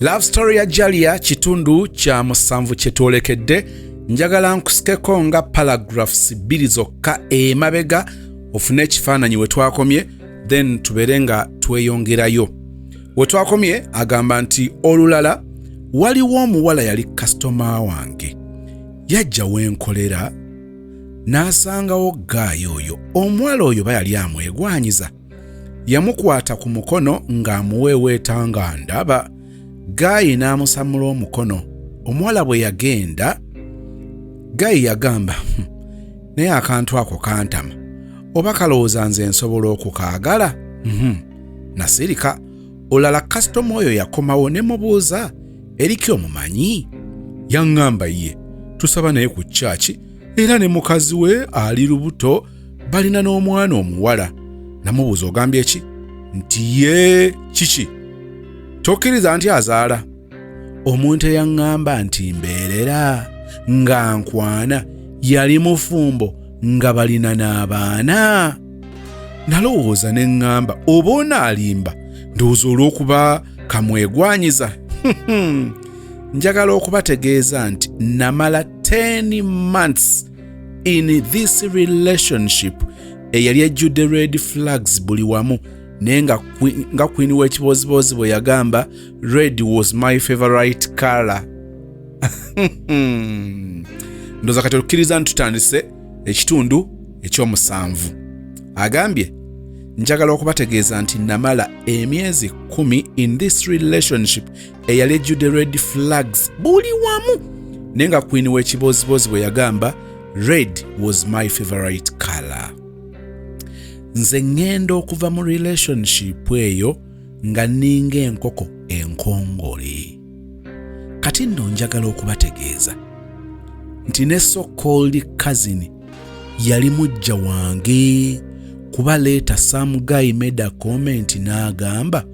Love story ya Jalia kitundu kya musanvu kyetwolekedde njagala nkusikeko nga paragraphs 2 zokka emabega ofune ekifaananyi we twakomye then tubeere nga tweyongerayo. We twakomye agamba nti olulala waliwo omuwala yali kasitoma wange yajja wenkolera n'asangawo gaayo oyo omuwala oyo bayali amwegwanyiza yamukwata ku mukono ng'amuweeweeta nga ndaba Gayi n'amusamula omukono. Omuwala bwe yagenda Gayi yagamba naye akantu ako kantama oba kalowooza nze nsobola okukaagala. Nasirika olala kasitoma oyo yakomawo ne mubuuza eriki omumanyi yaŋŋamba ye tusaba naye ku kyaki era ne mukazi we ali lubuto balina n'omwana omuwala. Namubuuza ogambye ki nti ye kiki tokkiriza nti azaala. Omuntu eyaŋŋamba nti mbeerera nga nkwana yali mufumbo nga balina n'abaana. Nalowooza ne ŋŋamba oba onaalimba ndowooza olw'okuba kamwegwanyiza. Njagala okubategeeza nti namala 10 months in this relationship eyali ejjudde red flags buli wamu naye nga queen w'ekibozibozi bwe yagamba red was my favorite color. Ndoza kati okkiriza ntutandise ekitundu ekyomusanvu. Agambye njagala okubategeeza nti namala emyezi 10 in this relationship eyali ejjudde red flags buli wamu naye nga queen w'ekibozibozi bwe yagamba red was my favorite color. Nze ngenda okuva mu relationship eyo nga ninga enkoko enkongole. Kati nno njagala okubategeeza nti ne so-called cousin yali mujja wange kuba leeta some guy made a comment n'agamba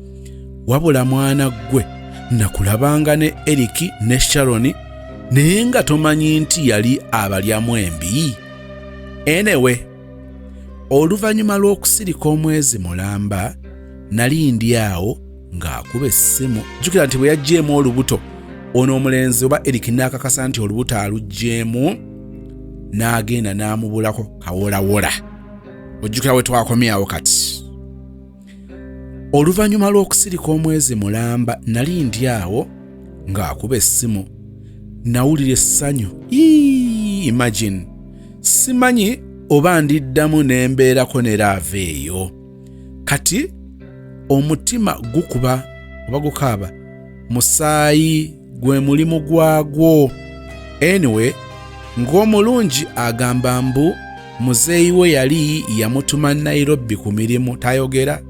wabula mwana gwe nakulabanga ne Eriki ne Sharoni naye nga tomanyi nti yali abalyamu embi. Anyway, oluvannyuma lw'okusirika omwezi mulamba nali ndi awo ng'akuba essimu. Jjukira nti bwe yaggyeemu olubuto ono omulenzi oba Eriki n'akakasa nti olubuto aluggyeemu n'agenda n'amubulako kawolawola. Ojjukira we twakomyawo kati. Oluvannyuma lw'okusirika omwezi mulamba nali ndi awo ng'akuba essimu nawulira essanyu. Imagine simanyi oba ndiddamu n'embeerako ne laava eyo. Kati omutima gukuba oba gukaaba musaayi gwe mulimu gwagwo. Anyway, ng'omulungi agamba mbu muzeeyi we yali yamutuma Nairobi ku mirimu tayogera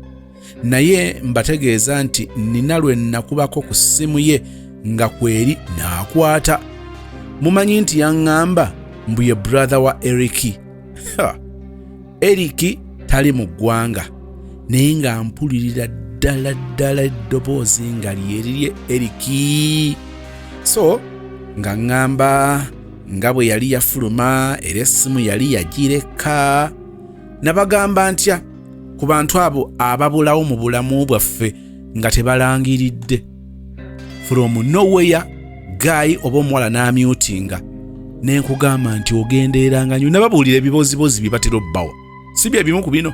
naye mbategeeza nti nina lwe nakubako ku ssimu ye nga kweri n'akwata. Mumanyi nti yaŋŋamba mbu ye brother wa Eriki. Eriki tali mu ggwanga naye nga mpulirira ddala eddoboozi nga lyeririe Eriki. So nga ŋŋamba nga bwe yali yafuluma era essimu yali yagireka. Nabagamba ntya ku bantu abo ababulawo mu bulamu bwaffe nga tebalangiridde. From nowhere Guy oba omuwala n'amyutinga ne nkugamba nti ogenderanga nnyo. Nababuulira ebibozibozi bye batera obbawo si bye bimu ku bino.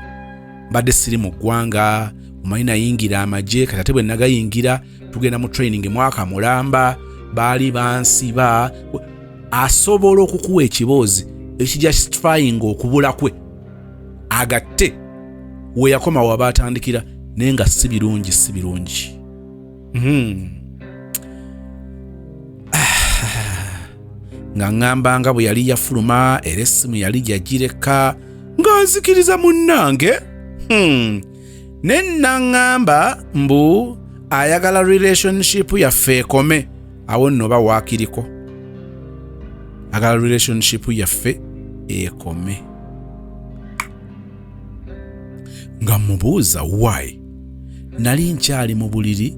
Mbadde siri mu ggwanga omanyi nayingira amagye kati ate bwe nagayingira tugenda mu training mwaka mulamba baali bansiba. Asobola okukuwa ekiboozi ekijustifying okubula kwe agatte we yakoma waba atandikira naye nga si birungi. Nga ŋŋamba nga bwe yali yafuluma era essimu yali yagireka nga nzikiriza munnange. Ne naŋŋamba mbu ayagala relationship yaffe ekome. Awo nno bawaakiriko agala relationship yaffe ekome. Nga mubuuza why nali nkyali mu buliri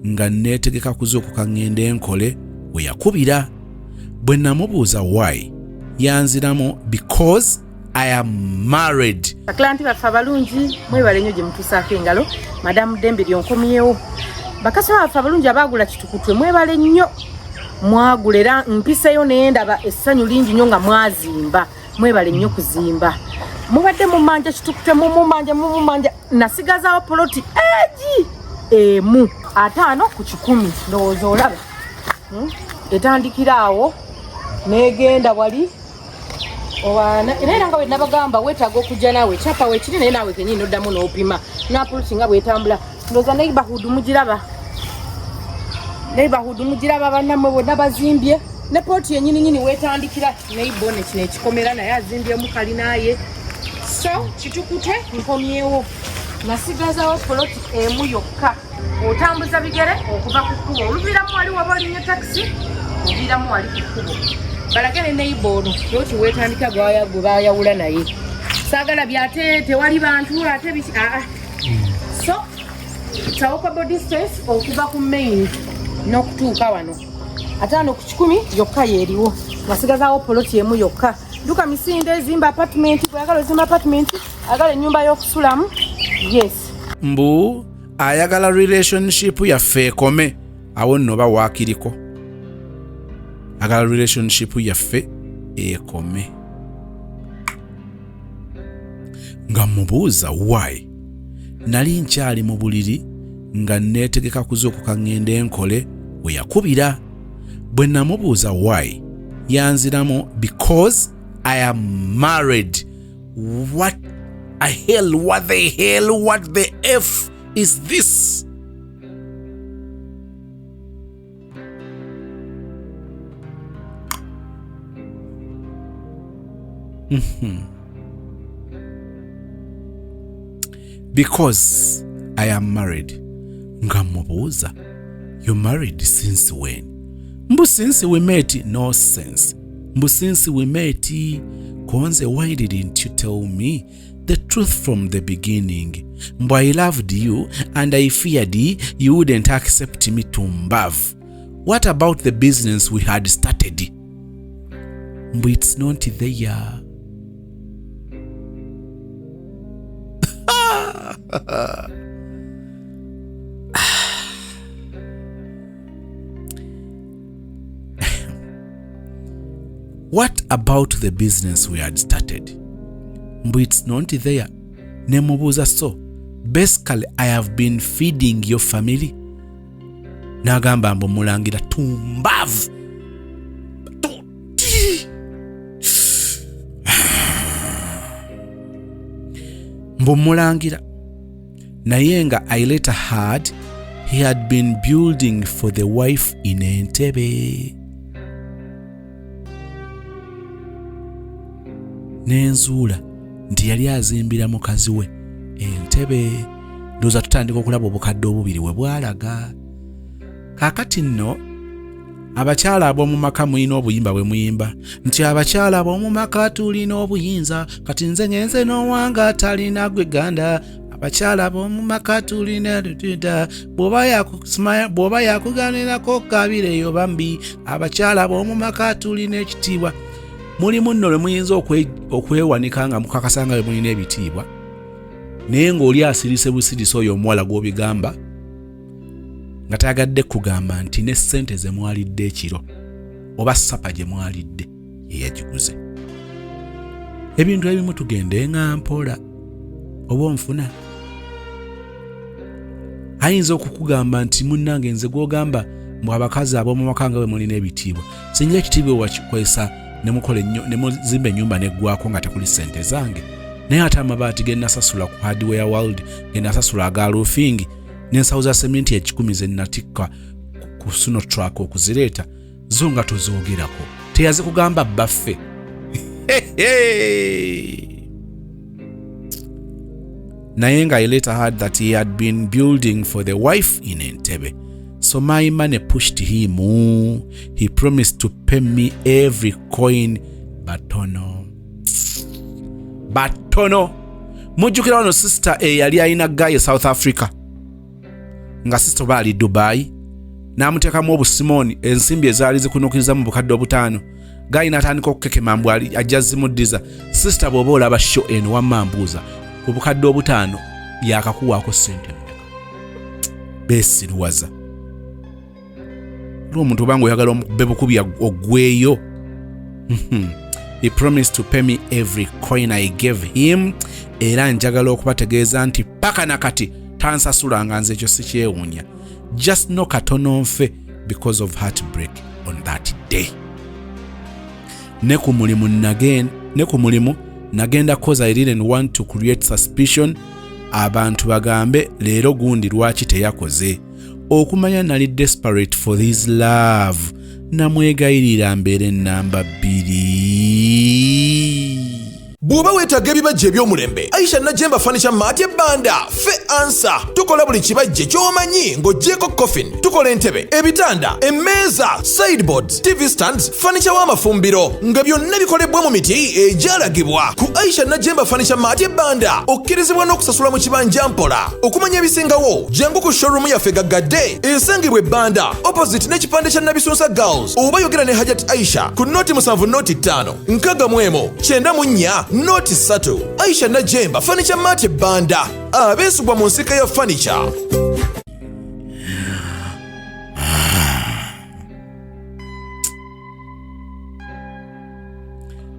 nga neetegeka kuzuukuka ŋŋende enkole we yakubira. Bwe namubuuza why yanziramu because I am married. Aklanti baffe abalungi mwebale nnyo gye mutuusaako engalo. Madamu Dembe lyonkomyewo bakasoma baffe abalungi abaagula kitukutwe mwebale nnyo mwagula era mpiseyo naye ndaba essanyu lingi nnyo nga mwazimba mwebale nnyo kuzimba mubadde mumanja kitukutwe mumanja nasigazaawo poloti egi emu 5 ku 10 ndowooza olaba etandikira awo negenda wali era nga bwe nabagamba weetaaga okujja naawe kyapa weekiri naye naawe kenyini noddamu n'opima napoloti nga bwetambula ndowooza neighborhood mugiraba bannammwe bonna bazimbye ne poloti yenyininyini weetandikira neibone kino ekikomera naye azimbyemu kalinaaye so kitukutwe nkomyewo nasigazaawo poloti emu yokka otambuza bigere okuva ku kkubo oluviramu wali waba olinnya takisi oviramu wali ku kkubo balage ne neighbono poloti weetandika gwe bayawula naye saagala byate tewali bantu ate biki so walkable distance okuva ku main n'okutuuka wano 5 ku 10 yokka yeeriwo nasigazaawo poloti emu yokka duka misinde ezimba apartment bwayagala ozimba apartment agala ennyumba y'okusulamu yes mbu ayagala relationship yaffe ekome awo nno bawaakiriko agala relationship yaffe ekome nga mubuuza why nali nkyali mu buliri nga neetegeka kuzuukuka ngende enkole we yakubira bwe namubuuza why yanziramu because I am married. What the F is this? Because I am married. Ngamubuza, you married since when? Mbu since we met, no sense. Mbu since we met, Konze, why didn't you tell me the truth from the beginning? Mbu I loved you and I feared you wouldn't accept me to mbav. What about the business we had started? Mbu it's not there. What about the business we had started? Mbu it's not there. Nemubuza so. Basically, I have been feeding your family. Nagamba mbu mulangira tumbavu. Mbu mulangira. Naye nga I later heard he had been building for the wife in Entebbe. Nenzuula nti yali azimbira mukazi we Entebbe. Ndowooza tutandika okulaba obukadde obubiri we bwalaga. Kaakati nno abakyala ab'omu maka mulina obuyimba bwe muyimba nti abakyala ab'omu maka tulina obuyinza kati nze ngenze n'owanga talina gwe ganda. Abakyala ab'omu maka tulina tututa bw'oba yakuganirako kabireyo bambi. Abakyala ab'omu maka tulina ekitiibwa. Mulimu nno lwe muyinza okwewanika nga mukakasa nga bwe mulina ebitiibwa naye ng'oli asirise busirisi oyo omuwala gw'obigamba nga tayagadde kugamba nti ne ssente ze mwalidde ekiro oba ssapa gye mwalidde ye yagiguze. Ebintu ebimu tugende nga mpola oba onfuna. Ayinza okukugamba nti munnange nze gw'ogamba mbu abakazi ab'omu maka nga bwe mulina ebitiibwa singa ekitiibwa wakikwesa ne muzimba ennyumba neggwako nga tekuli ssente zange naye ate amabaati ge nasasula ku hardware world ge nasasula aga roofing n'ensawo za sementi 10 ze natikka ku suno truck okuzireeta zo nga tozoogerako teyaze kugamba baffe. Naye nga I later heard that he had been building for the wife in Entebbe. So my money pushed him. He promised to pay me every coin. Batono. Mujjukira wano sister yali ayina gaye South Africa. Nga sister bali Dubai. N'amuteekamu obusimoni ensimbi ezaali zikunukiriza mu bukadde obutaano. Gaye n'atandika okukekema mbu ajja zimuddiza. Sister bw'oba olaba show eno wamambuuza. Obukadde obutaano yakakuwaako ssente mmeka. Beesiruwaza. omuntu obanga oyagala omukube bukubi ogweyo. He promised to pay me every coin I gave him. Era njagala okubategeeza nti paka nakati tansasula nga nze ekyo sikyewuunya. Just no katono nfe because of heartbreak on that day. Ne ku mulimu nagenda cause I didn't want to create suspicion. Abantu bagambe leero gundi lwaki teyakoze. Okumanya nali desperate for his love. Namwegayirira mbeere namba 2. Bw'oba weetaaga ebibajje eby'omulembe, Aisha Najemba Furniture Mart Banda ffe ansa. Tukola buli kibajje ky'omanyi ng'oggyeko coffin. Tukola entebe, ebitanda, emmeeza, sideboards, TV stands, furniture w'amafumbiro nga byonna bikolebwa mu miti egyalagibwa. Ku Aisha Najemba Furniture Mart Banda okkirizibwa n'okusasula mu kibanja mpola. Okumanya ebisingawo, jangu ku showroom yaffe gaggadde esangibwa Banda opposite n'ekipande kya Nabisunsa Girls. Oba yogera ne Hajat Aisha ku noti 7 noti 5 nkaga mwemo 94 noti 3. Aisha Najemba Furniture Mart Banda abeesubwa mu nsika ya furniture.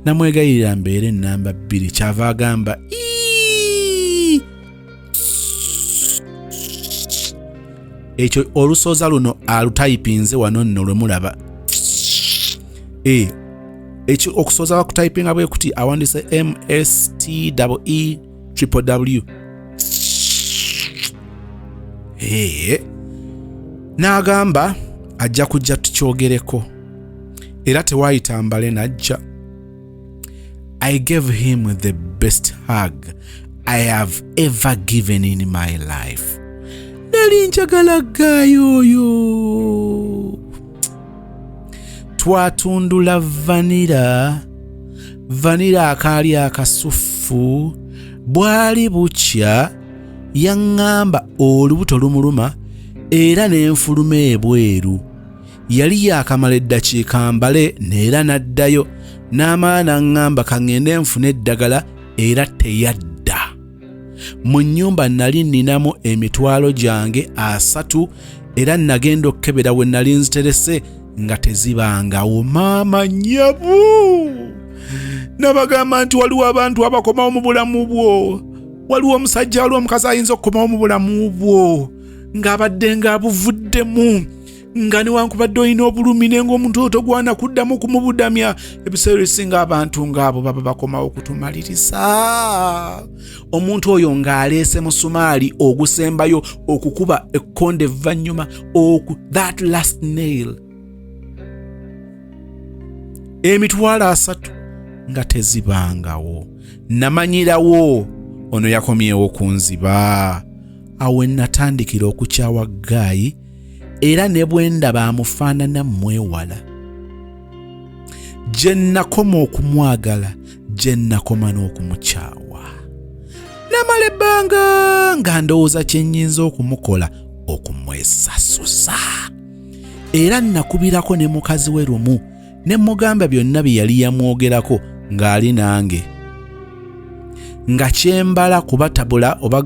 Namwegayirira mbeere namba 2 kyava agamba ekyo olusoza luno alutayipinze wano nno lwe mulaba. Ekyo okusoza bakutayipinga bwe kuti awandise MSTEEWW. N'agamba ajja kujja tukyogereko era tewaayita mbale najja. I gave him the best hug I have ever given in my life. Nali njagala gayoyo. Twatundula vanira akaali akasufu. Bwali bukya yaŋŋamba olubuto lumuluma era n'enfuluma ebweru. Yali yakamala eddakiika mbale neera n'addayo n'amala n'aŋŋamba kaŋŋende nfune eddagala era teyadda. Mu nnyumba nali nninamu emitwalo gyange 3 era nagenda okkebera we nali nziterese nga tezibangawo. Maama nyabu nabagamba nti waliwo abantu abakomawo mu bulamu bwo. Waliwo omusajja waliwo omukazi ayinza okukomawo mu bulamu bwo ng'abadde ng'abuvuddemu nga newankubadde olina obulumi naye ng'omuntu oyo togwana kuddamu kumubudamya. Ebiseera ebisinga abantu ng'abo baba bakomawo okutumaliriza. Omuntu oyo ng'aleese musumaali ogusembayo okukuba ekkonde evvannyuma that last nail. Emitwalo 3 nga tezibangawo. Namanyirawo ono yakomyewo kunziba. Awe natandikira okukyawa Gaayi era ne bwe ndaba amufaanana mwewala. Gye nnakoma okumwagala, gye nnakoma n'okumukyawa. Namala ebbanga nga ndowooza kye nnyinza okumukola okumwesasuza. Era nnakubirako ne mukazi we lumu ne mugamba byonna bye yali yamwogerako ng'ali nange. Nga kyembala kubatabula oba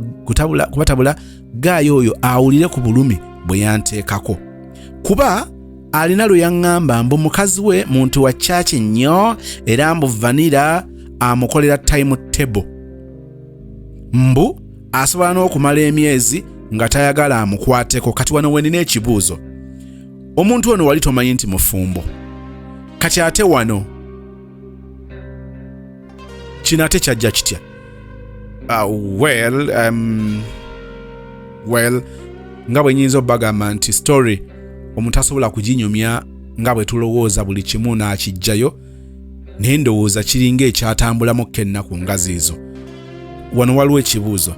kubatabula Gaayi oyo awulire ku bulumi bwe yanteekako. Kuba alina lwe yaŋŋamba mbu mukazi we muntu wa chachi nnyo era mbu vanira amukolera timetable. Mbu asobola n'okumala emyezi nga tayagala amukwateko. Kati wano wenina ekibuuzo. Omuntu ono wali tomanyi nti mufumbo. Kati ate wano kino ate kyajja kitya? Nga bwe nyinza obbagamba nti story omuntu asobola kuginyumya nga bwe tulowooza buli kimu n'akijjayo, naye ndowooza kiringa ekyatambulamu kennaku ngaziizo. Wano waliwo ekibuuzo.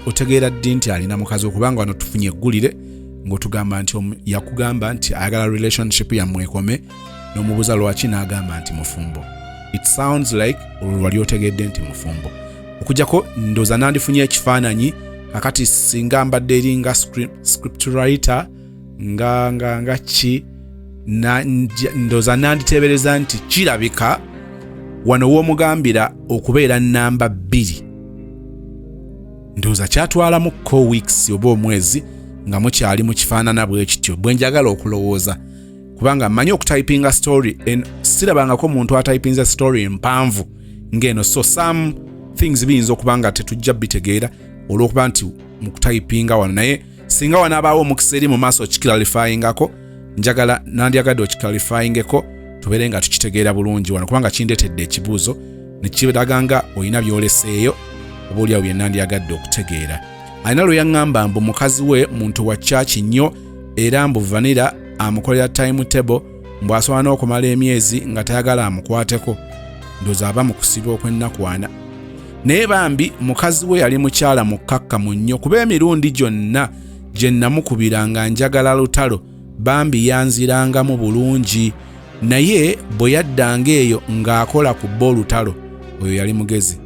Otegeera ddi nti alina mukazi okubanga wano tufunye eggulire ng'otugamba nti yakugamba nti ayagala relationship yammwekome n'omubuuza lwaki n'agamba nti mufumbo. It sounds like wali otegedde nti mufumbo. Okujjako ndooza nandifunye ekifaananyi kakati singa mbadde eringa script writer nga ki ndooza nanditeebereza nti kirabika wano w'omugambira okubeera namba 2. Ndooza kyatwalamu weeks oba omwezi nga mukyali mu kifaanana bwe kityo bwe njagala okulowooza kubanga mmanyi okutypinga story sirabangako muntu atypinze story mpanvu ng'eno so some things biyinza okuba nga tetujja bitegeera olw'okuba nti mu kutypinga wano naye singa wanaabaawo omukisa eri mu maaso okiklarifyingako nandyagadde okiklarifyingeko tubeere nga tukitegeera bulungi wano kubanga kindeetedde ekibuuzo ne kiraga nga olina byoleseeyo oba oliawo bye nandyagadde okutegeera. Alina lwe yaŋŋamba mbu mukazi we muntu wa chachi nnyo era mbu Vanilla amukolera timetable mbu asobola n'okumala emyezi nga tayagala amukwateko ndowooza aba mu kusiba okw'ennaku 4. Naye bambi mukazi we yali mukyala mukkakkamu nnyo kuba emirundi gyonna gye namukubiranga njagala lutalo bambi yanzirangamu bulungi naye bwe yaddanga eyo ng'akola ku bbo olutalo oyo yali mugezi.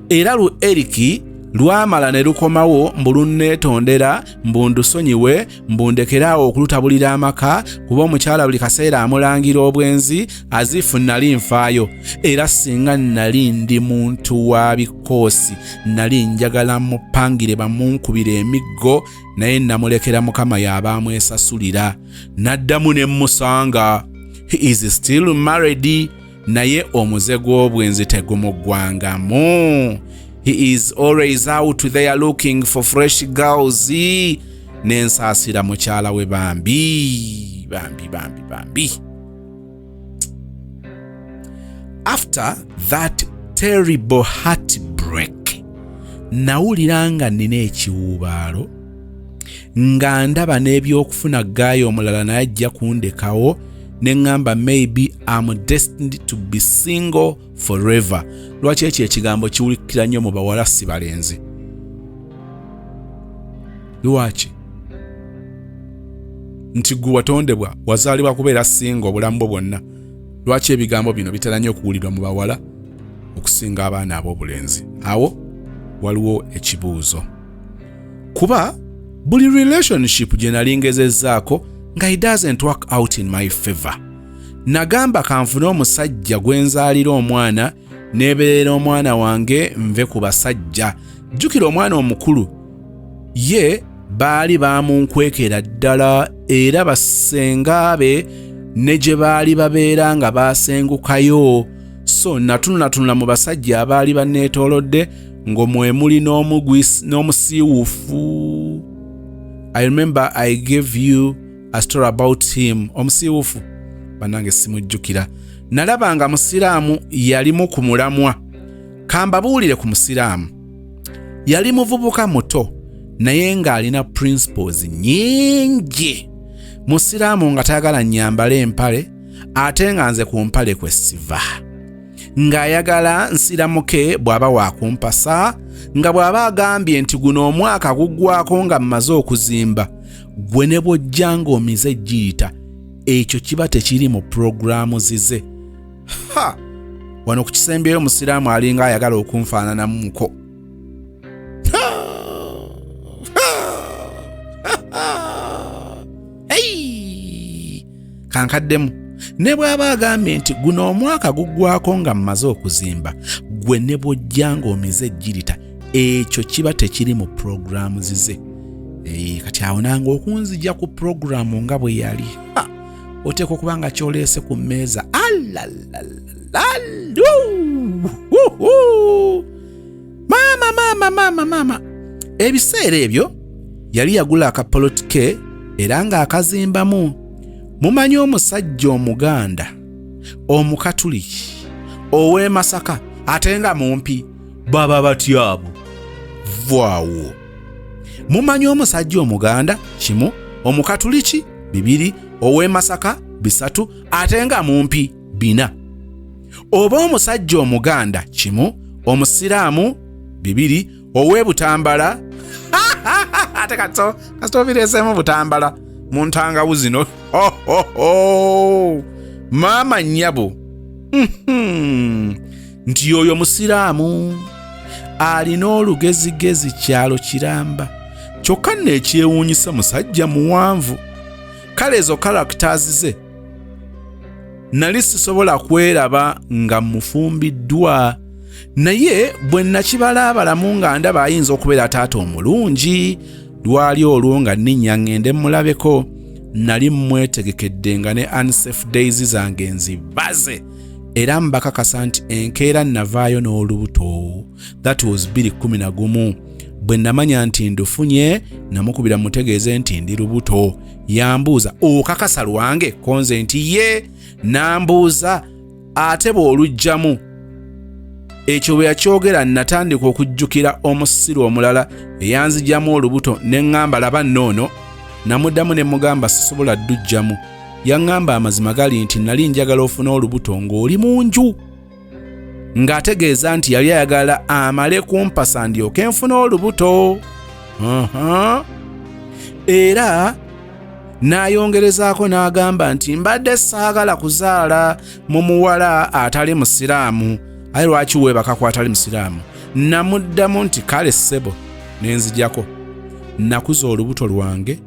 Era lu Eriki lwamala ne lukomawo mbulunneetondera mbundusonyiwe mbundekeraawo okulutabulira amaka kuba omukyala buli kaseera amulangira obwenzi azifu nali nfaayo era singa nali ndi muntu wa bikoosi nali njagala mupangire bamunkubira emiggo naye namulekera Mukama y'aba amwesasulira. Naddamu ne musanga he is still married naye omuze gw'obwenzi tegumuggwangamu. He is always out there looking for fresh girls. Nensaasira mukyala we bambi. After that terrible heartbreak, nawulira nga nina ekiwuubaalo nga ndaba n'ebyokufuna gaayo omulala naye ajja kundekawo neŋŋamba maybe I'm destined to be single forever. Lwaki ekyo ekigambo kiwulikira nnyo mu bawala si balenzi? Lwaki? Nti gwe watondebwa wazaalibwa kubeera single obulamu bwo bwonna. Lwaki ebigambo bino bitera nnyo okuwulirwa mu bawala okusinga abaana ab'obulenzi? Awo waliwo ekibuuzo. Kuba buli relationship gye nali ngezezzaako nga it doesn't work out in my favor. Nagamba kanfune omusajja gwenzaalira omwana neeberera omwana wange nve ku basajja. Jjukira omwana omukulu ye baali baamunkwekera ddala era bassenga be ne gye baali babeera nga baasengukayo. So natunula mu basajja abaali banneetoolodde ng'omwe muli n'omusiiwuufu. I remember I gave you a story about him. Omusiiwuufu banange simujjukira. Nalaba nga musiraamu yalimu ku mulamwa. Kambabuulire ku musiraamu. Yali muvubuka muto naye ng'alina principles nnyingi. Musiraamu nga tayagala nnyambala empale ate nga nze ku mpale kwe siva. Ng'ayagala nsiramuke bw'aba waakumpasa nga bw'aba agambye nti guno omwaka guggwako nga mmaze okuzimba gwe ne bw'ojja ng'omize ejjiyita ekyo kiba tekiri mu puroguramu zize. Wano ku kisembyeyo musiraamu alinga ayagala okunfaananamuko. Kankaddemu ne bw'aba agambye nti guno omwaka guggwako nga mmaze okuzimba gwe ne bw'ojja ng'omize ejjirita ekyo kiba tekiri mu puroguramu zize. Kati awo nange okunzija ku puroguramu nga bwe yali oteeka okuba nga kyoleese ku mmeeza. Maama ebiseera ebyo yali yagula akapoloti ke era ng'akazimbamu. Mumanyi omusajja Omuganda Omukatuliki ow'e Masaka ate nga mumpi baba batyabo vaawo. Mumanyi omusajja Omuganda kimu, Omukatuliki 2, ow'e Masaka 3 ate nga mumpi 4. Oba omusajja Omuganda kimu, Omusiraamu 2, ow'e Butambala ate kasito bireesemu Butambala mu ntangawuzi zino. Maama nnyabo nti oyo musiraamu alina olugezigezi kyalo kiramba kyokka nekyewuunyisa musajja muwanvu. Kale ezo characters ze nali sisobola kweraba nga mufumbiddwa naye bwe nakibalaabalamu nga ndaba ayinza okubeera taata omulungi lwali olwo nga nninya ngende mulabeko nali mwetegekedde nga ne unsafe days zange nzibaze era mbakakasa nti enkeera navaayo n'olubuto. That was 2011. Bwe namanya nti ndufunye namukubira mutegeeze nti ndi lubuto. Yambuuza okakasa lwange konze nti ye. Nambuuza ate bw'olugjamu. Ekyo bwe yakyogera natandika okujjukira omusiru omulala eyanzijamu olubuto ne ŋŋamba laba nnoono. Namuddamu ne mugamba sisobola ddujjamu. Yaŋŋamba amazima gali nti nali njagala ofuna olubuto ng'oli mu nju. Ng'ategeeza nti yali ayagala amale kumpasa ndyoke nfuna olubuto. Era n'ayongerezaako n'agamba nti mbadde saagala kuzaala mu muwala atali musiraamu. Aye lwaki weebaka ku atali musiraamu? Namuddamu nti kale ssebo nenzijako. Nakuza olubuto lwange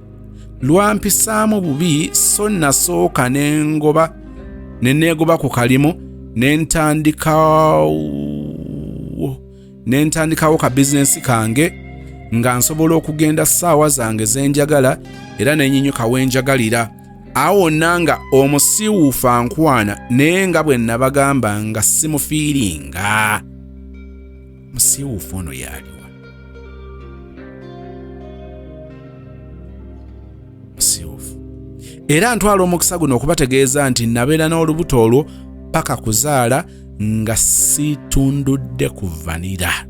lwampisaamu bubi so nasooka neegoba ku kalimu nentandikawo ka bizinesi kange nga nsobola okugenda ssaawa zange zenjagala era nenyinyuka wenjagalira. Awo wonna nga omusiiwuufu ankwana naye nga bwe nabagamba nga simufiiringa. Musiiwuufu ono yaliwa? Musiiwuufu. Era ntwala omukisa guno okubategeeza nti nabeera n'olubuto olwo paka kuzaala nga situndudde ku vanira.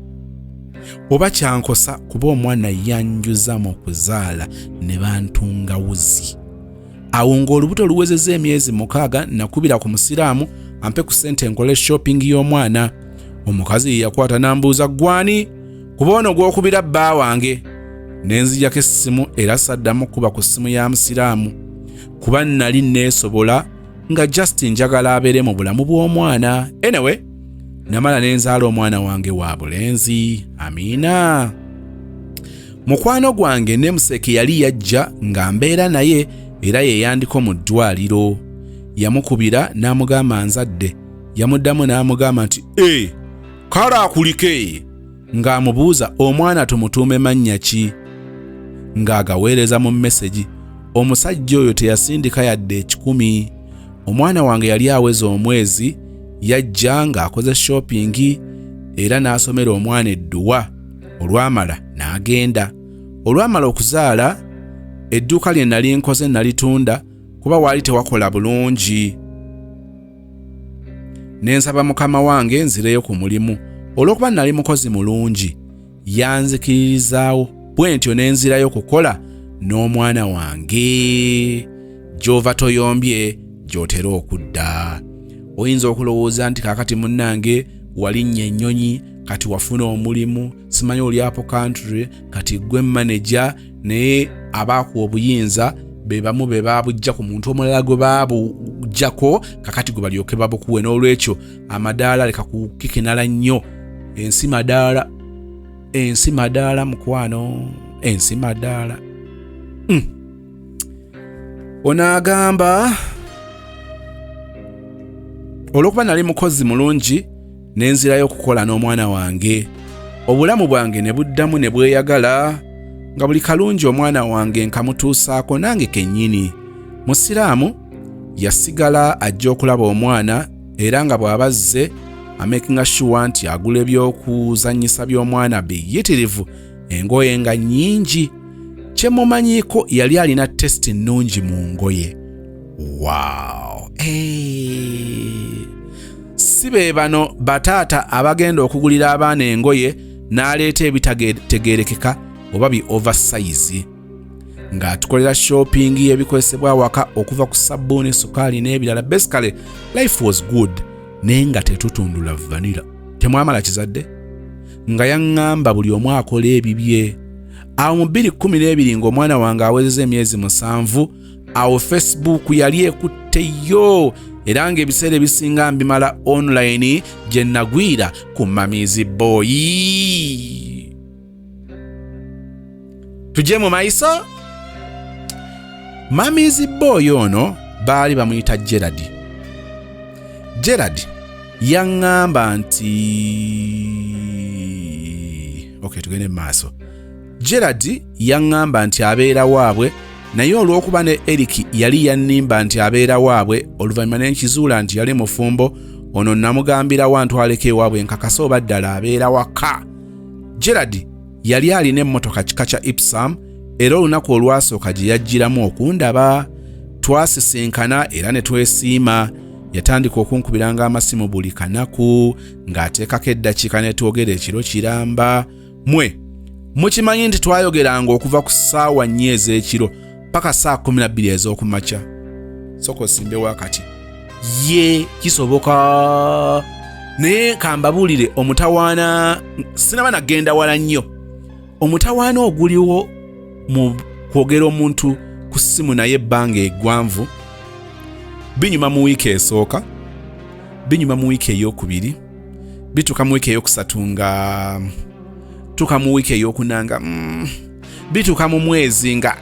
Oba kyankosa kuba omwana yanjuza mu kuzaala ne bantunga wuzi. Awo ng'olubuto luwezezza emyezi 6 nakubira ku musiraamu ampe ku ssente nkole shopping y'omwana. Omukazi yakwata nambuuza gwani kuba ono gw'okubira bba wange. Nenzijako essimu era saddamu kuba ku ssimu ya musiraamu kuba nali neesobola nga just njagala abeere mu bulamu bw'omwana. Anyway, namala nenzaala omwana wange wa bulenzi. Amiina. Mukwano gwange ne museke yali yajja nga mbeera naye era yeyandiko mu ddwaliro. Yamukubira n'amugamba nzadde. Yamuddamu n'amugamba nti kale akulike. Ng'amubuuza omwana tumutuume mannya ki? Ng'agaweereza mu message. Omusajja oyo teyasindika yadde 10. Omwana wange yali aweza omwezi yajja ng'akoze shopping era n'asomera omwana edduwa. Olwamala n'agenda. Olwamala okuzaala edduuka lye nali nkoze nalitunda kuba waali tewakola bulungi. Nensaba mukama wange nzireyo ku mulimu. Olw'okuba nali mukozi mulungi yanzikiririzaawo bwe ntyo nenzirayo kukola n'omwana wange. Gy'ova toyombye gy'otera okudda. Oyinza okulowooza nti kaakati munnange walinnya ennyonyi kati wafuna omulimu simanyi oli apo country kati gwe manager naye abaakuwa obuyinza be bamu be baabujja ku muntu omulala gwe baabujjako kakati gwe balyoke babukuwe. N'olwekyo amadaala leka kukikinala nnyo. Ensi madaala mukwano, ensi madaala. Onaagamba olw'okuba nali mukozi mulungi nenzirayo okukola n'omwana wange. Obulamu bwange ne buddamu ne bweyagala nga buli kalungi omwana wange nkamutuusaako nange kennyini. Musiraamu yasigala ajja okulaba omwana era nga bw'abazze amakinga sure nti agula ebyokuzannyisa by'omwana biyitirivu engoye nga nnyingi. Kye mumanyiiko yali alina testi nnungi mu ngoye. Wow! Si be bano bataata abagenda okugulira abaana engoye n'aleeta ebitategeerekeka oba bi oversize. Ng'atukolera shopping y'ebikozesebwa waka okuva ku sabbuuni, sukaali n'ebirala. Basically, life was good. Naye nga tetutundula vanilla. Temwamala kizadde? Nga yaŋŋamba buli omu akola ebibye. Awo mu 2012 ng'omwana wange awezezza emyezi 7, awo Facebook yali ekutteyo era ng'ebiseera ebisinga mbimala online gye nagwira ku Mamizi Boy. Tujje mu maiso. Mamizi Boy ono baali bamuyita Gerard. Gerard yaŋŋamba nti tugende maaso. Gerard yaŋŋamba nti abeera waabwe, naye olw'okuba ne Eric yali yannimba nti abeera waabwe, oluvannyuma ne nkizuula nti yali mufumbo, ono namugambirawo antwaleko ewaabwe nkakasa oba ddala abeera waka. Gerard yali alina emmotoka kika kya Ipsam, era olunaku olwasooka gye yajjiramu okundaba. Twasisinkana era ne twesiima. Yatandika okunkubiranga amasimu buli kanaku ng'ateekako eddakiika ne twogera ekiro kiramba. Mukimanyi nti twayogeranga okuva ku ssaawa 4 ez'ekiro paka saa 12 ez'okumakya. Sooka osimbe wakati. Kisoboka. Naye kambabuulire omutawaana sinaba nagenda wala nnyo. Omutawaana oguliwo mu kwogera omuntu ku ssimu naye ebbanga eggwanvu binyuma mu wiiki esooka, binyuma mu wiiki ey'okubiri, bituuka mu wiiki ey'okusatu nga tuuka mu wiiki ey'okunanga, bituuka mu mwezi nga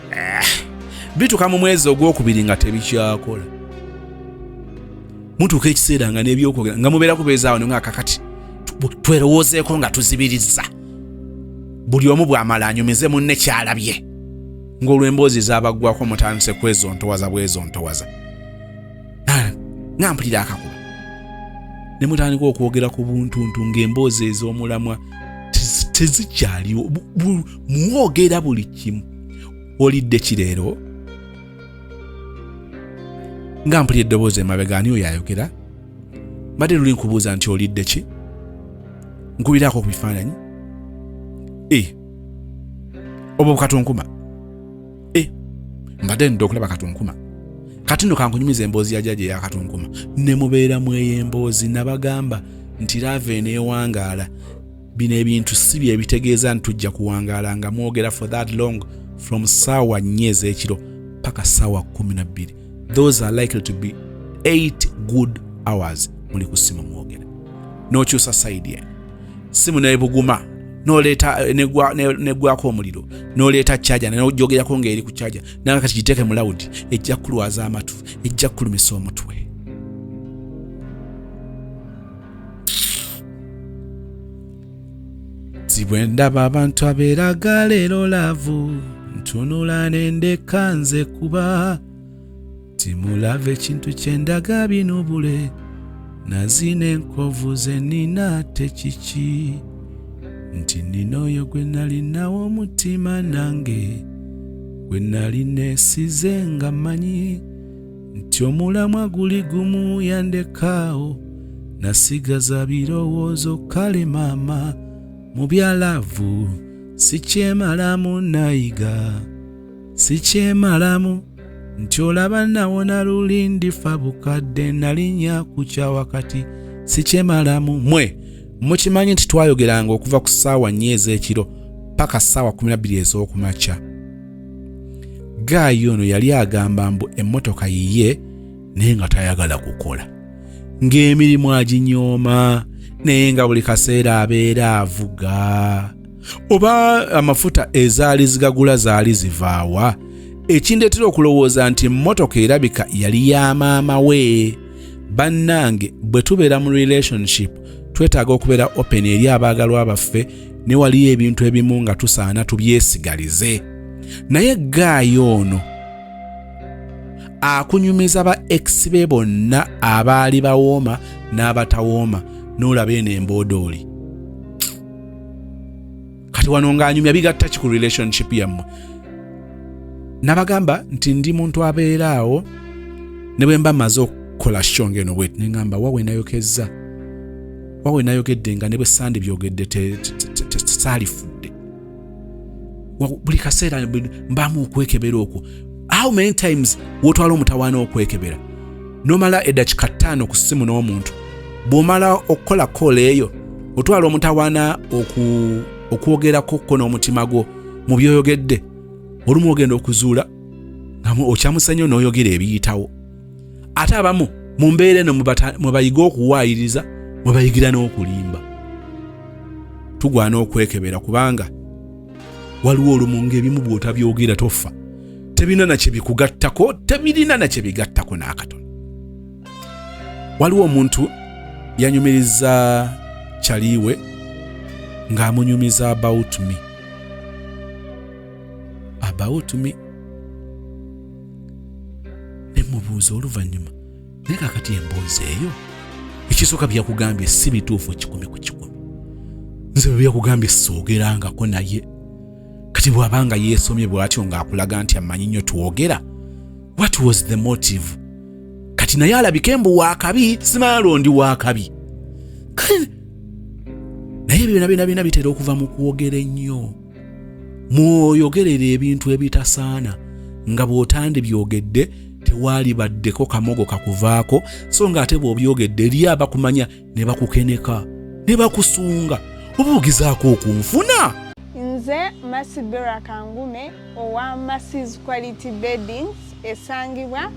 bituuka mu mwezi ogwokubiri nga tebikyakola. Mutuuka ekiseera nga n'ebyokwogera nga mubeera kubeezaawo nga kakati twerowoozeeko nga tuzibirizza. Buli omu bw'amala anyumize munne kyalabye. Ng'olw'emboozi z'abaggwako mutandise kwezontowaza bwezontowaza. Nga mpulira akakuba. Ne mutandika okwogera ku buntuntu ng'emboozi ez'omulamwa tezikyaliwo. Mwogera buli kimu. Olidde ki leero? Nga mpulira eddoboozi emabega ani oyo ayogera? Mbadde luli nkubuuza nti olidde ki? Nkubirako ku bifaananyi? Obo Katunkuma. Mbadde ndidde okulaba Katunkuma. Kati nno kankunyumiza emboozi ya jjajja eya Katunkuma. Ne mubeera mwey'emboozi nabagamba nti Lave neewangaala. Bino ebintu si bye bitegeeza nti tujja kuwangaala nga mwogera for that long from ssaawa 4 ez'ekiro paka ssaawa 12. Those are likely to be 8 good hours muli ku ssimu mwogera. N'okyusa side ye. Simu n'ebuguma. N'oleeta negwako omuliro. N'oleeta charger n'ojogerako ng'eri ku charger. Nanga kati giteeke mu loud. Ejja kulwaza amatu. Ejja kulumisa omutwe. Zibwe ndaba abantu abeeraga leero laavu. Ntunula n'endeka nze kuba. Timulava ekintu kyendaga binubule. Nazina enkovu ze nina tekiki. Nti nina oyo gwe nali nawo omutima nange. Gwe nali neesize nga mmanyi. Nti omulamwa guli gumu yandekaawo. Nasigaza birowoozo kale maama. Mu byalavu sikyemalamu nayiga. Sikyemalamu. Nti olaba nawona luli ndifa bukadde nalinnya kukya wakati. Sikyemalamu. Mukimanyi nti twayogeranga okuva ku ssaawa 4 ez'ekiro paka ssaawa 12 ez'okumakya. Gaayi ono yali agamba mbu emmotoka yiye naye nga tayagala kukola. Ng'emirimu aginyooma naye nga buli kaseera abeera avuga. Oba amafuta ezaali zigagula zaali zivaawa. Ekindeetera okulowooza nti emmotoka erabika yali ya maama we. Bannange bwe tubeera mu relationship twetaaga okubeera open eri abaagalwa baffe ne waliyo ebintu ebimu nga tusaana tubyesigalize. Naye Gaayi ono akunyumiza ba ex be bonna abaali bawooma n'abatawooma n'olaba eno emboodooli. Kati wano ng'anyumya bigatta ki ku relationship yammwe? Nabagamba nti ndi muntu abeeraawo ne bwe mba maze okukola shonge eno bweti ne ngamba wawe nayokezza. Wawe nayogedde nga ne bwe sandi byogedde tesaalifudde. Buli kaseera mbamu okwekebera okwo. How many times wotwala omutawaana okwekebera? Nomala eddakiika 5 ku ssimu n'omuntu. Bw'omala okukola kola eyo otwala omutawaana okwogerako ko n'omutima gwo mu byoyogedde. Olumu ogenda okuzuula nga okyamusanyo n'oyogera ebiyitawo. Ate abamu mu mbeera eno mwe bayiga okuwaayiriza mwe bayigira n'okulimba. Tugwana okwekebera kubanga waliwo olumu ng'ebimu bw'otabyogera tofa. Tebirina na kye bikugattako, tebirina na kye bigattako n'akatono. Waliwo omuntu yanyumiriza kyaliwe ng'amunyumiza about me. about me. Ne mubuuza oluvannyuma naye kakati emboozi eyo ekisooka byakugambye si bituufu 10 ku 10. Nze bwe byakugambye soogerangako naye. Kati bw'abanga yeesomye bw'atyo ng'akulaga nti amanyi nnyo twogera, what was the motive? Kati naye alabike mbu waakabi, simalondi waakabi. Naye byonna bitera okuva mu kwogera ennyo. Mwoyogerera ebintu ebitasaana nga bw'otandibyogedde tewaali baddeko kamogo kakuvaako, so ng'ate bw'obyogedde eri abakumanya ne bakukeneka ne bakusunga. Oba ogezaako okunfuna? Nze Masibera Kangume owa Massi's Quality Beddings esangibwa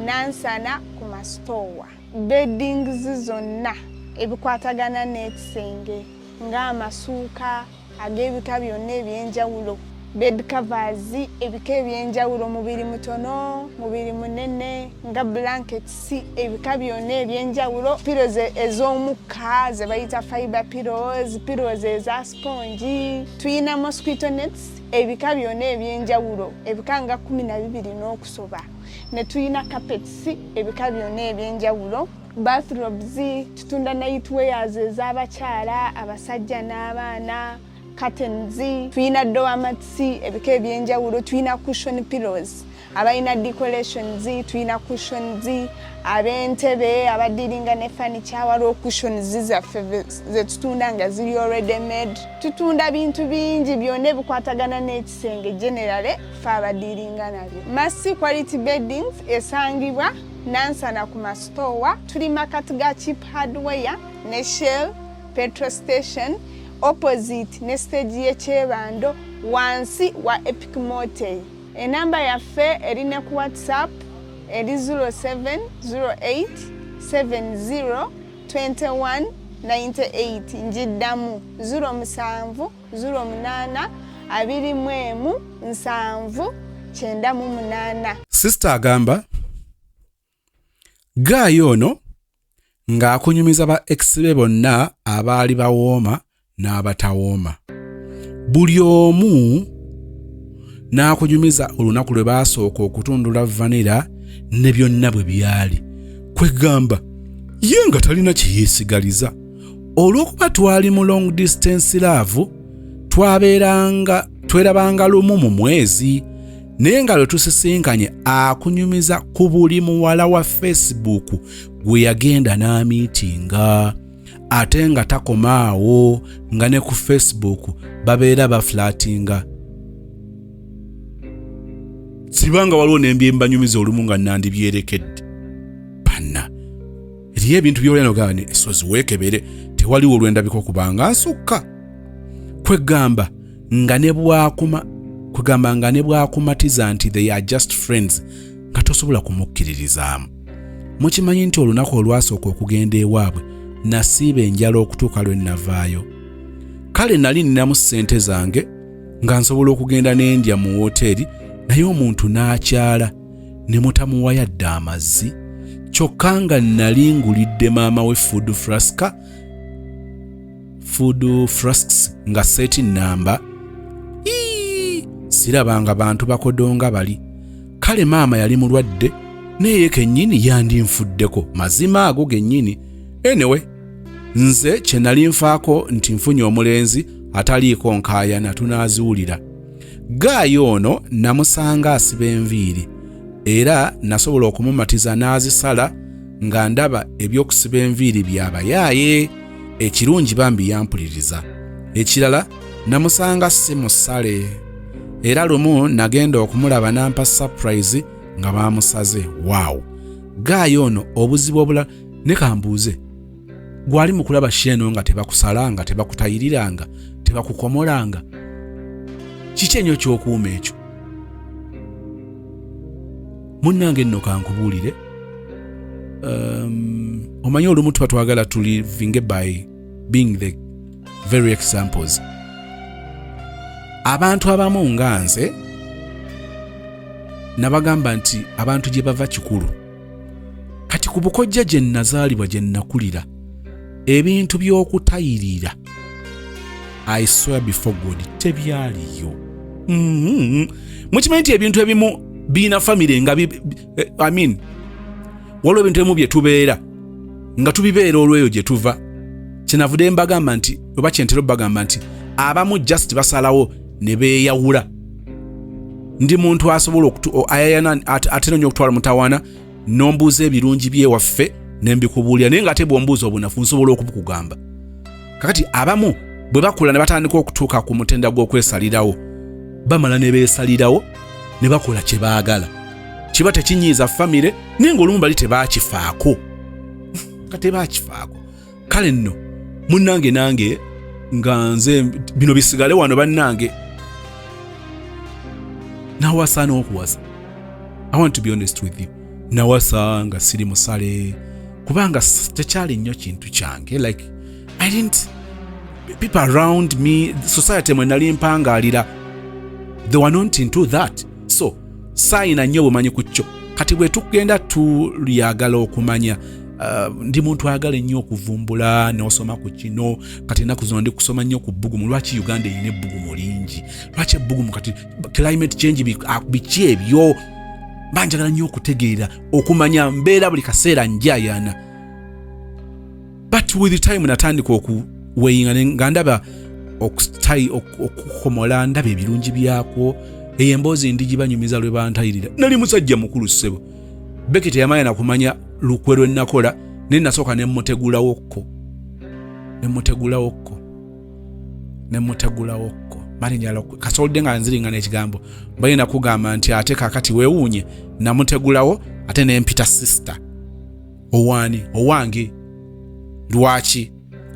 Nansana ku masitowa. Beddings zonna ebikwatagana n'ekisenge ng'amasuuka ag'ebika byonna ebyenjawulo, bed covers ebika ebyenjawulo, mubiri mutono, mubiri munene, nga blankets ebika byonna ebyenjawulo, pillows ez'omukka ze bayita fiber pillows eza sponge, tuyina mosquito nets ebika byonna ebyenjawulo, ebika nga 12 n'okusoba, ne tuyina carpets ebika byonna ebyenjawulo, bathrobes, tutunda nightwears ez'abakyala, abasajja n'abaana, curtains, tuyina door mats ebika ebyenjawulo, tuyina cushion pillows, abalina decorations, tuyina cushions, ab'entebe abadiringa ne furniture waliwo cushions zaffe ze tutunda nga ziri already made. Tutunda bintu bingi byonna ebikwatagana n'ekisenge generally fe abadiringa nabyo. Massi's Quality Beddings esangibwa Nansana ku masitowa. Tuli makati ga Cheap Hardware ne Shell petrol station opposite ne stage y'ekyebando wansi wa Epic Motel. Enamba yaffe erine ku WhatsApp eri 0708702198. Njiddamu 0708217998. Sister agamba Gaayo ono ng'akunyumiza ba ex be bonna abaali bawooma n'abatawooma. Buli omu n'akunyumiza olunaku lwe baasooka okutundula vanilla ne byonna bwe byali. Kwegamba ye nga talina kye yeesigaliza. Olw'okuba twali mu long distance love, twerabanga lumu mu mwezi, naye nga lwe tusisinkanye akunyumiza ku buli muwala wa Facebook gwe yagenda n'amiitinga. Ate nga takomaawo nga ne ku Facebook babeera baflatinga. Sibanga waliwo n'embyembanyumiza olumu nga nandibyerekedde. Banna eriyo ebintu by'olyanogaba ne esozi weekebere tewaliwo olwendabiko kubanga nsukka. Kwegamba nga ne bwakumatiza nti they are just friends nga tosobola kumukkiririzaamu. Mukimanyi nti olunaku olwasooka okugenda ewaabwe nasiiba enjala okutuuka lwe navaayo. Kale nali ninamu ssente zange nga nsobola okugenda n'endya mu wooteri, naye omuntu n'akyala ne mutamuwa yadde amazzi, kyokka nga nali ngulidde maama we food flasks nga seti namba. Sirabanga bantu bakodonga bali. Kale maama yali mulwadde naye kennyini yandinfuddeko, mazima ago gennyini. Anyway, nze kye nali nfaako nti nfunye omulenzi ataliiko nkaayana tunaaziwulira. Gaayo ono namusanga asiba enviiri era nasobola okumumatiza n'azisala nga ndaba eby'okusiba enviiri byabayaaye. Ekirungi bambi yampuliriza. Ekirala namusanga si musale era lumu nagenda okumulaba nampa surprise nga bamusaze. Wow! Gaayo ono obuzibu obulala ne kambuuze, gwali mu kulaba sheno nga tebakusalanga, tebakutayiriranga, tebakukomolanga, kiki ennyo ky'okuuma ekyo? Munnange nno kankubuulire, omanyi olumu tuba twagala tulivinge by being the very examples. Abantu abamu nga nze nabagamba nti abantu gye bava kikulu. Kati ku bukojja gye nazaalibwa gye nakulira, ebintu by'okutayirira I swear before God tebyaliyo. Mukimanyi nti ebintu ebimu biina famire nga waliwo ebintu ebimu bye tubeera nga tubibeera olweyo gye tuva. Kyenavudde mbagamba nti oba kyentera bagamba nti abamu just basalawo ne beeyawula. Ndi muntu asobola ayayana atera nnyo okutwala mutawaana n'ombuuza ebirungi bye waffe ne mbikubuulira naye ng'ate bw'ombuuza obunafu nsobola okubukugamba. Kakati abamu bwe bakula ne batandika okutuuka ku mutenda gw'okwesalirawo bamala ne beesalirawo ne bakola kye baagala. Kiba tekinyiiza famire naye ng'olumu bali tebaakifaako. Tebakifaako. Kale nno munnange nange nga nze bino bisigale wano bannange nawasa n'okuwasa. I want to be honest with you. Nawasa nga siri musale kubanga tekyali nnyo kintu kyange. Like I didn't, people around me, society mwe nali mpangaalira, they were not into that. So saayina nnyo bumanyi ku kyo. Kati bwe tugenda tulyagala okumanya ndi muntu ayagala ennyo okuvumbula n'osoma ku kino. Kati ennaku zino ndi kusoma nnyo ku bbugumu. Lwaki Uganda erina ebbugumu lingi? Lwaki ebbugumu kati climate change biki ebyo? Banjagala nnyo okutegeera okumanya mbeera buli kaseera njayana. But with the time natandika okuweyinga nga ndaba okukomola, ndaba ebirungi byako. Eyo emboozi ndi gibanyumiza lwe bantayirira. Nali musajja mukulu ssebo. Beki teyamanya na kumanya lukwe lwe nakola ne nasooka ne mutegulawokko. Malinnya kasolde nga nziringa n'ekigambo. Mbaye nakugamba nti ate kakati weewuunye namutegulawo ate ne mpita sister. Owange. Lwaki?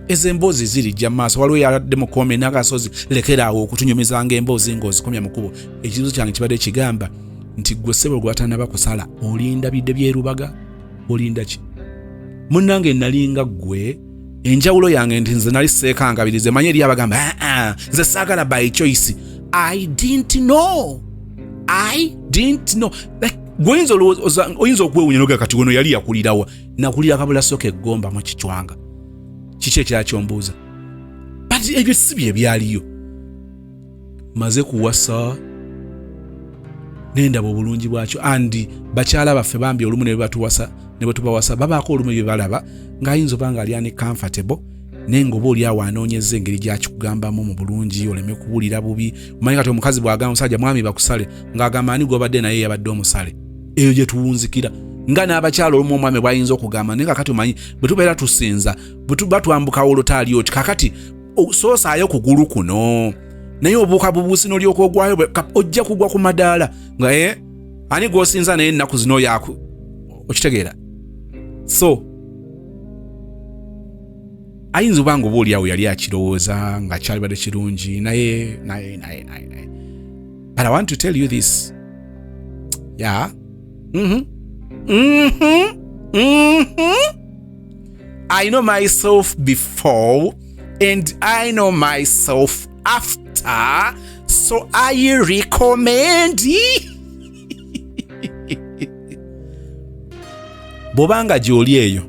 Ezo emboozi zirijja mu maaso. Waliwo yaladde mu kome n'akasozi lekeraawo okutunyumizanga emboozi ng'ozikomya mu kkubo. Ekibuzo kyange kibadde kigamba nti gwe ssebo gw'atannaba kusala olinda bidde byerubaga? Olinda ki? Munnange nalinga ggwe. Enjawulo yange nti nze nali seekangabirize manye eri abagamba nze saagala by choice. I didn't know. Like oyinza okwewunya noga kati gono yali yakulirawa. Nakulira kabula soka eggomba mu kichwanga. Kiki ekirala kyombuuza? But ebyo si bye byaliyo. Maze kuwasa nendaba obulungi bwakyo. Andi bakyala baffe bambi olumu ne batuwasa ne batubawasa babaako olumu bye balaba ng'ayinza oba nga ali comfortable naye ng'oba oli awo anoonyezza engeri gy'akikugambamu mu bulungi oleme kubuulira bubi. Omanyi kati omukazi bw'agamba omusajja mwami bakusale ng'agamba ani gw'obadde naye yabadde omusale. Eyo gye tuwunzikira nga n'abakyala olumu omwami bw'ayinza okugamba naye kakati omanyi bwe tubeera tusinza bwe tuba twambuka olutaali oti kakati soosaayo kugulu kuno naye obuuka bubuusi n'olyoka ogwayo ojja kugwa ku madaala nga ani gw'osinza naye ennaku zino yaku okitegeera. So ayinza oba nga oba oli awo yali akirowooza nga kyalibadde kirungi naye. But I want to tell you this. Yeah. I know myself before and I know myself after, so I recommend. Bobanga gy'oli eyo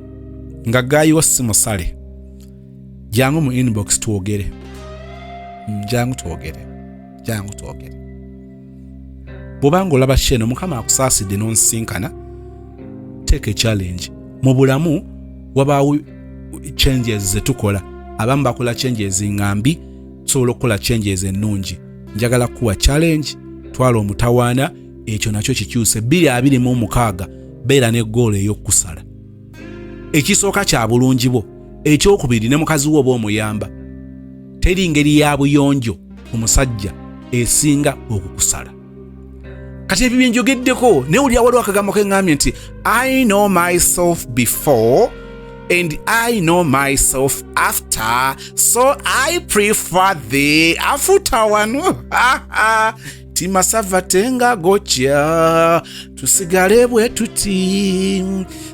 nga gaayiwa si musale, jangu mu inbox tuwogere. Jangu tuwogere. Bobanga olaba sheno mukama akusaasidde n'onsinkana, take a challenge. Mu bulamu wabaawo changes ze tukola. Abamu bakola changes ngambi, tusobola okukola changes ennungi. Njagala kuwa challenge, twala omutawaana, ekyo nakyo kikyuse. 2026 beera ne goal ey'okusala. Ekisooka kya bulungi bwo, ekyokubiri ne mukazi wo omuyamba. Teri ngeri ya buyonjo omusajja esinga okukusala. Kati ebyo bye njogeddeko naye oli awaliwo akagambo keŋŋambye nti I know myself before and I know myself after, so I prefer the after one. Timasava tenga gocha tusigale bwe tuti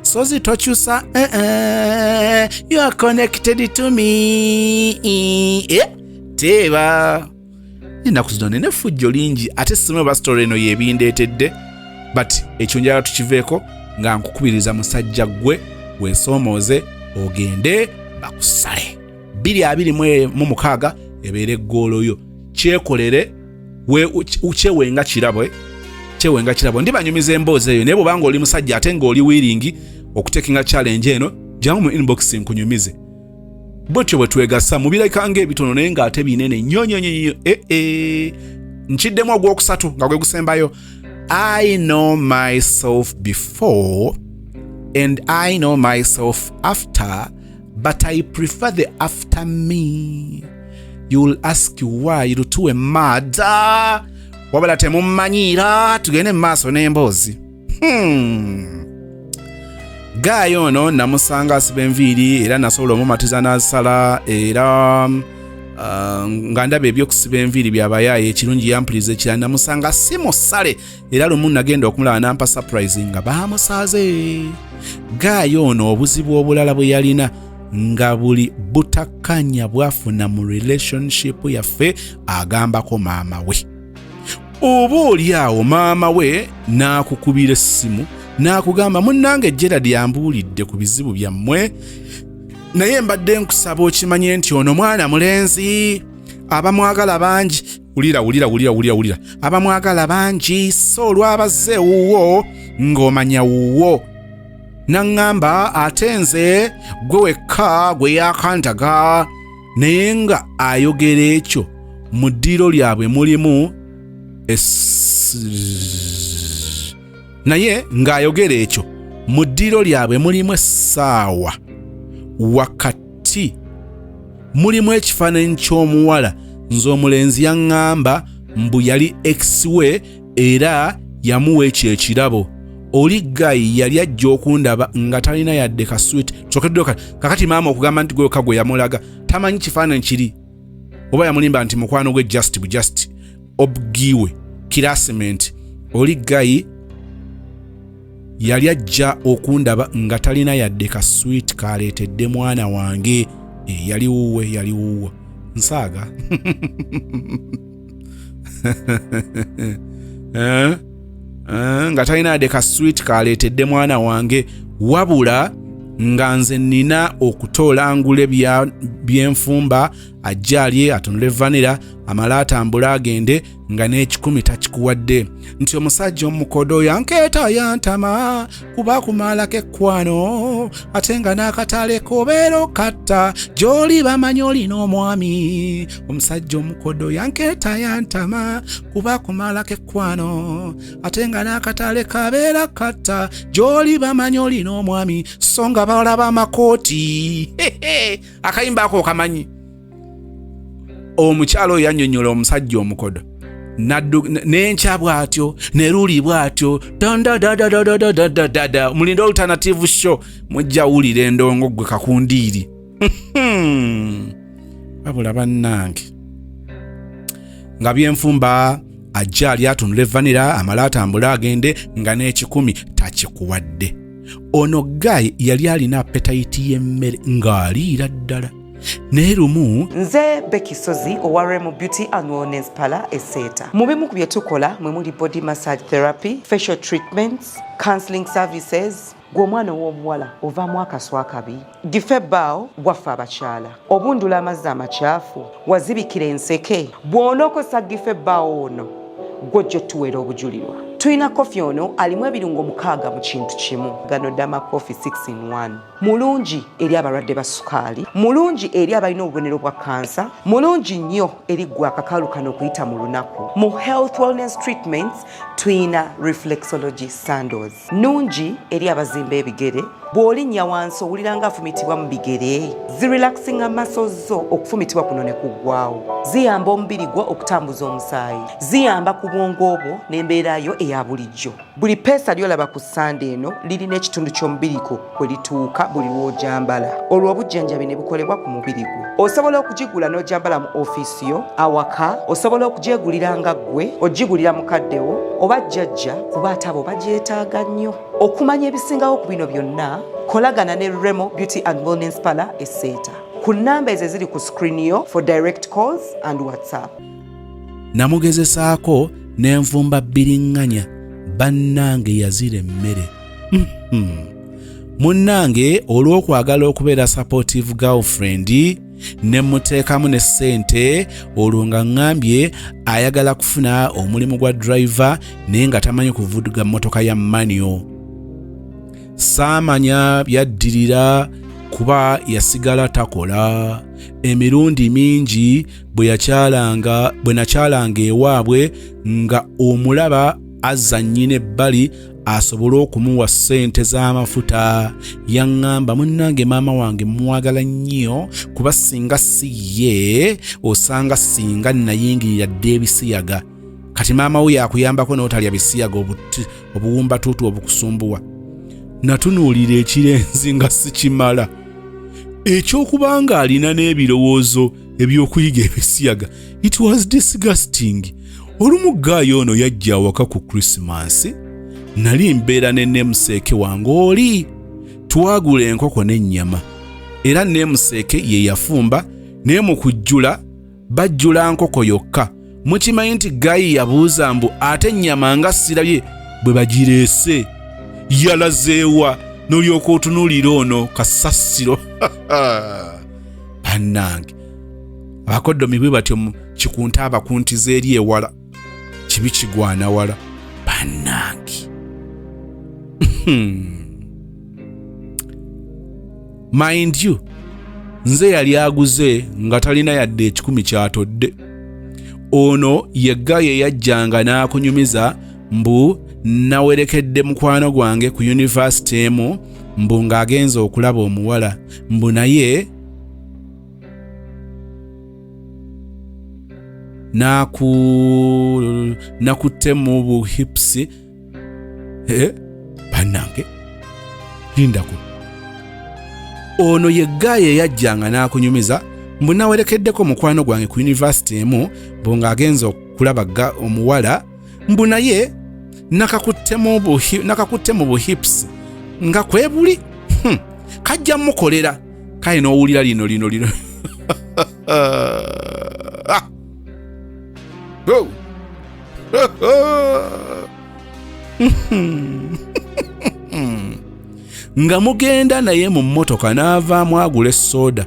sozi tokyusa you are connected to me teba nina kuzidone ne fujjo lingi ate simu ba story eno yebindeetedde but ekyo njala tukiveeko nga nkukubiriza musajja gwe weesomooze ogende bakusale. 2026 ebeere goolo yo kyekolere kyewenga kirabo ndibanyumiza emboozi eyo naye bwobanga oli musajja ate ng'oli wiringi okutekinga challenge eno jangu mu inbox nkunyumize bwetyo bwe twegasa mubireka ng'ebitono naye ng'ate binene nnyo nkiddemu ogwokusatu nga gwe gusembayo I know myself before and I know myself after, but I prefer the after me. You'll ask why you tuwe mad. Wabala temumanyira tugende maaso n'emboozi. Gayo ono namusanga asiba enviiri era nasobola omumatiza n'asala era nga ndaba ebyokusiba enviiri byabayaaye ekirungi yampuliza ekirala namusanga si musale era lumu nagenda okumulaba nampa surprise nga bamusaze. Gayo ono obuzibu obulala bwe yalina nga buli butakanya bwafuna mu relationship yaffe agambako maama we. Oba oli awo maama we n'akukubira essimu n'akugamba munnange Gerard yambuulidde ku bizibu byammwe naye mbadde nkusaba okimanye nti ono mwana mulenzi abamwagala bangi wulira abamwagala bangi so olwabazze wuwo ng'omanya wuwo naŋŋamba ate nze gwe wekka gwe yakantaga naye nga ayogera ekyo mu ddiiro lyabwe mulimu essaawa wakati mulimu ekifaananyi ky'omuwala nze omulenzi yaŋŋamba mbu yali ex we era yamuwa ekyo ekirabo oli gayi yali ajja okundaba nga talina yadde ka sweet tokeddoka kakati maama okugamba nti gwe kagwe yamulaga tamanyi kifaananyi kiri oba yamulimba nti mukwano gwe just obgiwe kirasiment oli gayi yali ajja okundaba nga talina yadde ka sweet kaleetedde mwana wange yali wuwe nsaaga nga talina yadde ka sweet kaleetedde mwana wange wabula nga nze nina okutoola ngule by'enfumba ajjaalye atunule vanira amala atambula agende nga n'ekikumi takikuwadde nti omusajja omukodo yankeeta yantama kuba kumalako ekkwano ate nga n'akatale kobeera okatta gy'oli bamanyi olina omwami omusajja omukodo yankeeta yantama kuba kumalako ekkwano ate nga n'akatale kabeera katta gy'oli bamanyi olina omwami so nga balaba amakooti akayimba ako okamanyi omukyalo yannyonnyola omusajja omukodo n'enkya bw'atyo ne luli bw'atyo dada mulinda alternative show mujja wulira endongo gwe kakundiiri wabula bannange nga byenfumba ajja ali atunula vanira amala atambula agende nga n'ekikumi takikuwadde ono gayi yali alina appetite y'emmere ng'aliira ddala naye lumu nze Becky Sozi owa Remo Beauty and Wellness Parlour Esseeta. Mu bimu ku bye tukola mwe muli body massage therapy, facial treatments, counseling services. Gw'omwana w'obuwala ovaamu akaswa akabi, gife ebbaawo waffe abakyala, obundula amazzi amakyafu, wazibikira enseke, bw'onookosa gife ebbaawo ono gw'ojja otuweera obujulirwa. Tulina kofi ono alimu ebirungo 6 mu kintu kimu. Gano Dama Coffee 6 in 1. Mulungi eri abalwadde ba sukaali, mulungi eri abalina obubonero bwa kansa, mulungi nnyo eri gwe akakalu kano okuyita mu lunaku. Mu health wellness treatments tulina reflexology sandals, nungi eri abazimba ebigere, bw'olinnya wansi owulira nga afumitibwa mu bigere, zirelaxinga muscles zo okufumitibwa kuno ne kuggwaawo, ziyamba omubiri gwo okutambuza omusaayi, ziyamba ku bwongo obwo n'embeera yo eya bulijjo. Buli peesa lyolaba ku ssande eno lirina ekitundu ky'omubiri gwo kwe lituuka buli lw'ojambala. Olwo obujjanjabi ne bukolebwa ku mubiri gwo. Osobola okugigula n'ojambala mu ofiisi yo, awaka, osobola okugyegulira nga ggwe, ogigulira mukaddewo oba jjajja kuba ate abo bagyetaaga nnyo. Okumanya ebisingawo ku bino byonna, kolagana ne Remo Beauty and Wellness Parlour Esseeta ku nnamba ezo eziri ku screen yo for direct calls and WhatsApp. Namugezesaako n'envumba bbiriŋŋanya bannange yazira emmere. Munnange olw'okwagala okubeera supportive girlfriend ne muteekamu ne ssente olwo nga ŋŋambye ayagala kufuna omulimu gwa driver naye nga tamanyi kuvuga mmotoka ya manual. Saamanya byaddirira kuba yasigala takola. Emirundi mingi bwe nakyalanga ewaabwe nga omulaba azza nnyina ebbali asobole okumuwa ssente z'amafuta. Yaŋŋamba, munnange maama wange mwagala nnyo kuba singa si ye osanga singa nayingirira dde ebisiyaga. Kati maama we yakuyambako n'otalya bisiyaga obuwumbatuutu obukusumbuwa. Natunuulira ekirenzi nga sikimala. Ekyokuba nga alina n'ebirowoozo eby'okuyiga ebisiyaga. It was disgusting. Olumu gaayo ono yajja awaka ku Krismasi. Nali mbeera ne nemuseeke wange oli. Twagula enkoko n'ennyama. Era nemuseeke ye yafumba naye mu kujjula bajjula nkoko yokka. Mukimanyi nti gaayi yabuuza mbu ate ennyama nga sirabye bwe bagireese. Yalazeewa n'olyoka otunuulira ono kasasiro. Bannange abakoddomi bwe batyo mu kikunta abakuntiza eri ewala kibi kigwana wala. Bannange mind you, nze yali aguze nga talina yadde 10 kyatodde. Ono yegga ye yajjanga n'akunyumiza mbu nawerekedde mukwano gwange ku yunivasite emu mbu ng'agenza okulaba omuwala mbu naye nakutte mu buhipsi. Bannange lindako. Ono yegga ye yajjanga n'akunyumiza mbu nawerekeddeko mukwano gwange ku yunivasite emu mbu ng'agenza okulaba omuwala mbu naye nakakutte mu buhips nga kwebuli kajja mukolera kale n'owulira lino nga mugenda naye mu mmotoka n'avaamu agula esooda.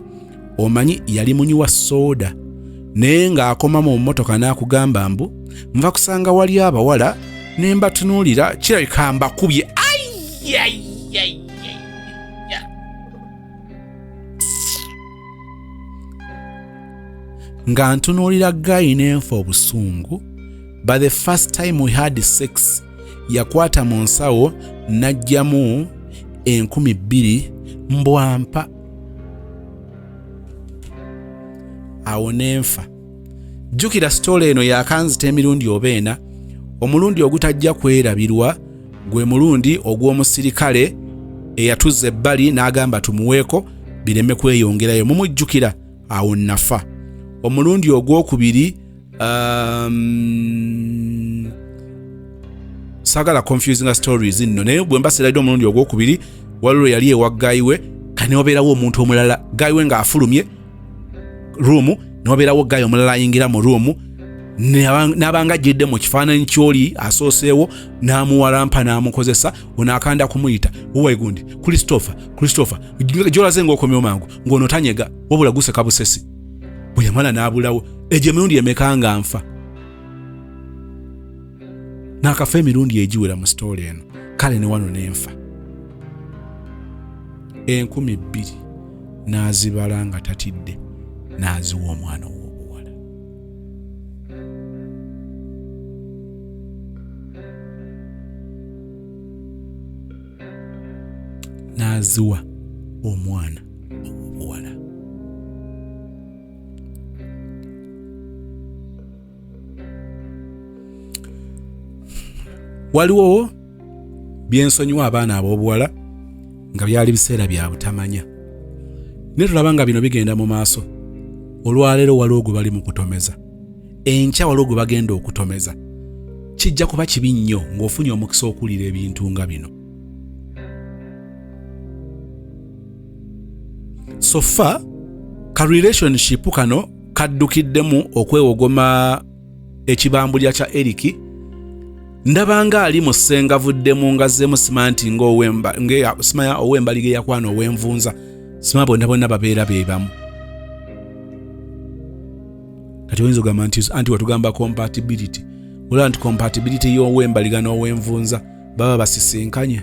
Omanyi yali munywa sooda naye ng'akoma mu mmotoka n'akugamba mbu nva kusanga wali abawala ne mbatunuulira kirabika mbakubye. Nga ntunuulira gaayi n'enfa obusungu. By the first time we had sex yakwata mu nsawo n'ajjamu 20,000 mbwampa. Awo n'enfa. Jjukira sitole eno yakanzita emirundi obeena. Omulundi ogutajja kwerabirwa gwe mulundi ogw'omusirikale eyatuzza ebbali n'agamba tumuweeko bireme kweyongerayo. Mumujjukira awo nafa. Omulundi ogwokubiri sagala confusing stories nno naye bwe mbasiraidde omulundi ogwokubiri waliwo yali ewa gaayiwe kane wabeerawo omuntu omulala gaayiwe ng'afulumye ruumu n'obeerawo gaayi omulala ayingira mu ruumu n'abanga ajjidde mu kifaananyi ky'oli asooseewo n'amuwalampa n'amukozesa onaakanda kumuyita wowe gundi Christopher gy'olaze ng'okomyewo mangu ng'ono tanyega wabula guseka busesi. Bwe yamala n'abulawo egyo emirundi emeka nga nfa. N'akafa emirundi egiwera mu sitooli eno kale ne wano n'enfa. 20,000 n'azibala nga tatidde n'aziwa omwana w'obuwala. N'aziwa omwana w'obuwala. Waliwo byensonyiwa abaana ab'obuwala nga byali biseera bya butamanya. Ne tulaba nga bino bigenda mu maaso. Olwaleero waliwo gwe bali mu kutomeza. Enkya waliwo gwe bagenda okutomeza. Kijja kuba kibi nnyo ng'ofunye omukisa okuwulira ebintu nga bino. Sofa ka relationship kano kaddukiddemu okwewogoma ekibambulya kya Eriki. Ndabanga ali mu ssengavuddemu ngazzeemu simanti ng'owemba ow'embaliga eyakwana ow'envunza. Sima bonna babeera be bamu. kati oyinza ogamba nti anti watugamba compatibility olaba nti compatibility y'owembaliga n'ow'envunza baba basisinkanye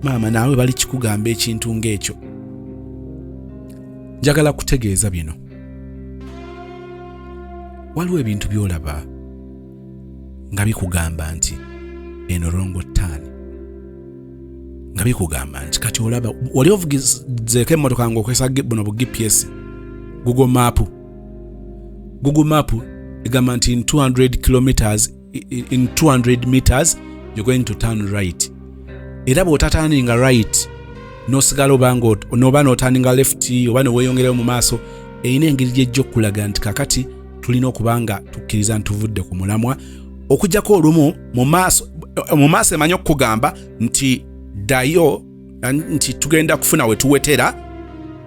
maama naawe bali kikugamba ekintu ng'ekyo. Njagala kutegeeza bino. Waliwo ebintu by'olaba nga bikugamba nti eno rongo ttaani, nga bikugamba nti kati olaba wali ovugizeeko emmotoka ng'okozesa buno bu GPS, Google Map egamba nti in 200 meters you're going to turn right. Era bw'otataninga right n'osigala oba n'otaninga left oba n'oweeyongerayo mu maaso, erina engeri gy'ejja okulaga nti kakati tulina okuba nga tukkiriza nti tuvudde ku mulamwa, okujjako olumu mu maaso emanyi okukugamba nti ddayo, nti tugenda kufuna we tuwetera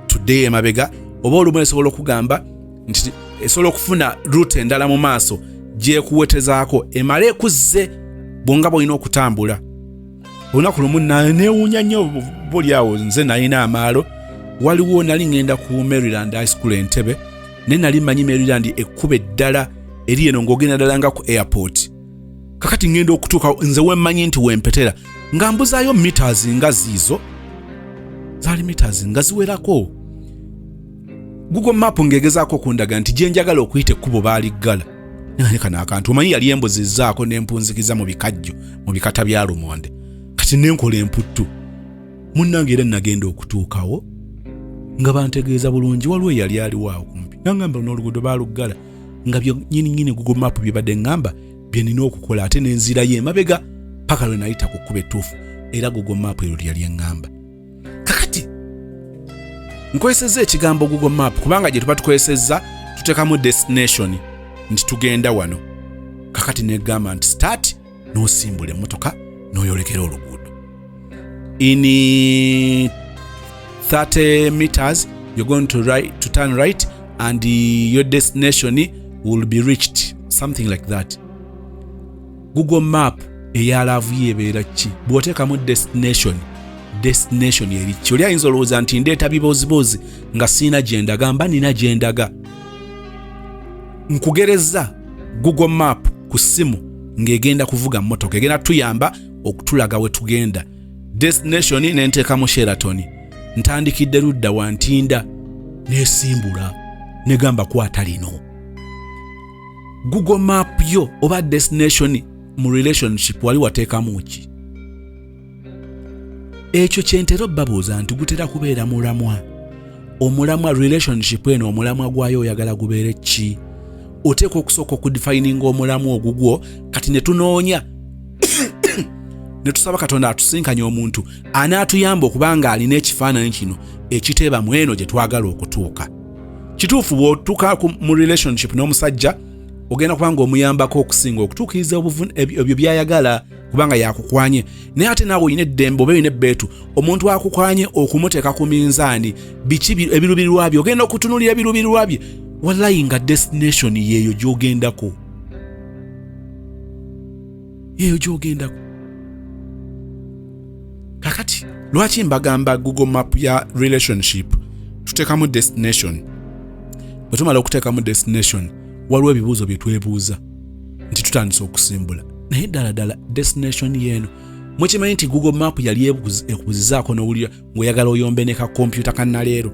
tuddeyo emabega, oba olumu esobola okugamba nti esobola okufuna route endala mu maaso gyekuwetezaako emale ekuzze bwonga bwolina okutambula. Olunaku lumu neewuunya nnyo buli awo nze nalina amaalo. Waliwo nali ngenda ku Maryland High School Entebbe, ne nali manyi Maryland ekkuba eddala eri eno ng'ogenda ddala nga ku airport. Kakati ngenda okutuuka nze wemmanyi nti wempetera nga mbuzaayo meters nga ziizo, zaali meters nga ziwerako. Google Map ng'egezaako okundaga nti gye njagala okuyita ekkubo baaliggala. Naleka n'akantu omanyi yali embuzizzaako n'empunzikiza mu bikajjo mu bikata bya lumonde. Kati nenkola emputtu. Munnange era nagenda okutuukawo nga bantegeeza bulungi waliwo yali aliwo awo kumpi. Nangamba n'oluguudo baaluggala nga byo nnyini Google Map bye badde ngamba bye nina okukola ate n'enzirayo emabega paka lwe nayita ku kkuba ettuufu. Era Google Map eryo lyali eŋŋamba. Kakati nkozesezza ekigambo Google Map kubanga gye tuba tukozesezza tuteekamu destination nti tugenda wano. Kakati negamba nti start n'osimbula emmotoka n'oyolekera oluguudo. In 30 meters you're going to turn right and your destination will be reached, something like that. Google Map eyalavu yebeera ki bw'oteekamu destination eri ki? Oli ayinza olowooza nti ndeeta bibozibozi nga siina gyendaga, mba nina gyendaga. Nkugereza Google Map ku ssimu ng'egenda kuvuga mmotoka, egenda tuyamba okutulaga we tugenda. Destination nenteekamu Sheraton, ntandikidde ludda wa Ntinda n'esimbula negamba kwata lino. Google Map yo oba destination mu relationship wali wateekamu ki? Ekyo kyentera babuuza nti gutera kubeera mulamwa. Omulamwa relationship eno omulamwa gwayo oyagala gubeere ki? Oteeka okusooka okudefininga omulamwa ogugwo kati ne tunoonya ne tusaba Katonda atusinkanye omuntu anaatuyamba okubanga alina ekifaananyi kino ekiteeba mu eno gye twagala okutuuka. Kituufu bw'otuuka mu relationship n'omusajja ogenda kubanga omuyambako okusinga okutuukiriza ebyo byayagala kubanga yakukwanye, naye ate naawe olina eddembe oba olina ebbeetu omuntu akukwanye okumuteeka ku minzaani biki ebirubirwa bye, ogenda okutunuulira ebirubirwa bye wallahi nga destination yeeyo gy'ogendako. Yeeyo gy'ogendako. Kakati lwaki mbagamba Google Map ya relationship tuteekamu destination? Bwe tumala okuteekamu destination waliwo ebibuuzo bye twebuuza nti tutandise okusimbula. Naye ddala destination yeeno mukimanyi nti Google Map yali ekubuzizaako n'owulira ng'oyagala oyombe ne ka kompyuta kannaleero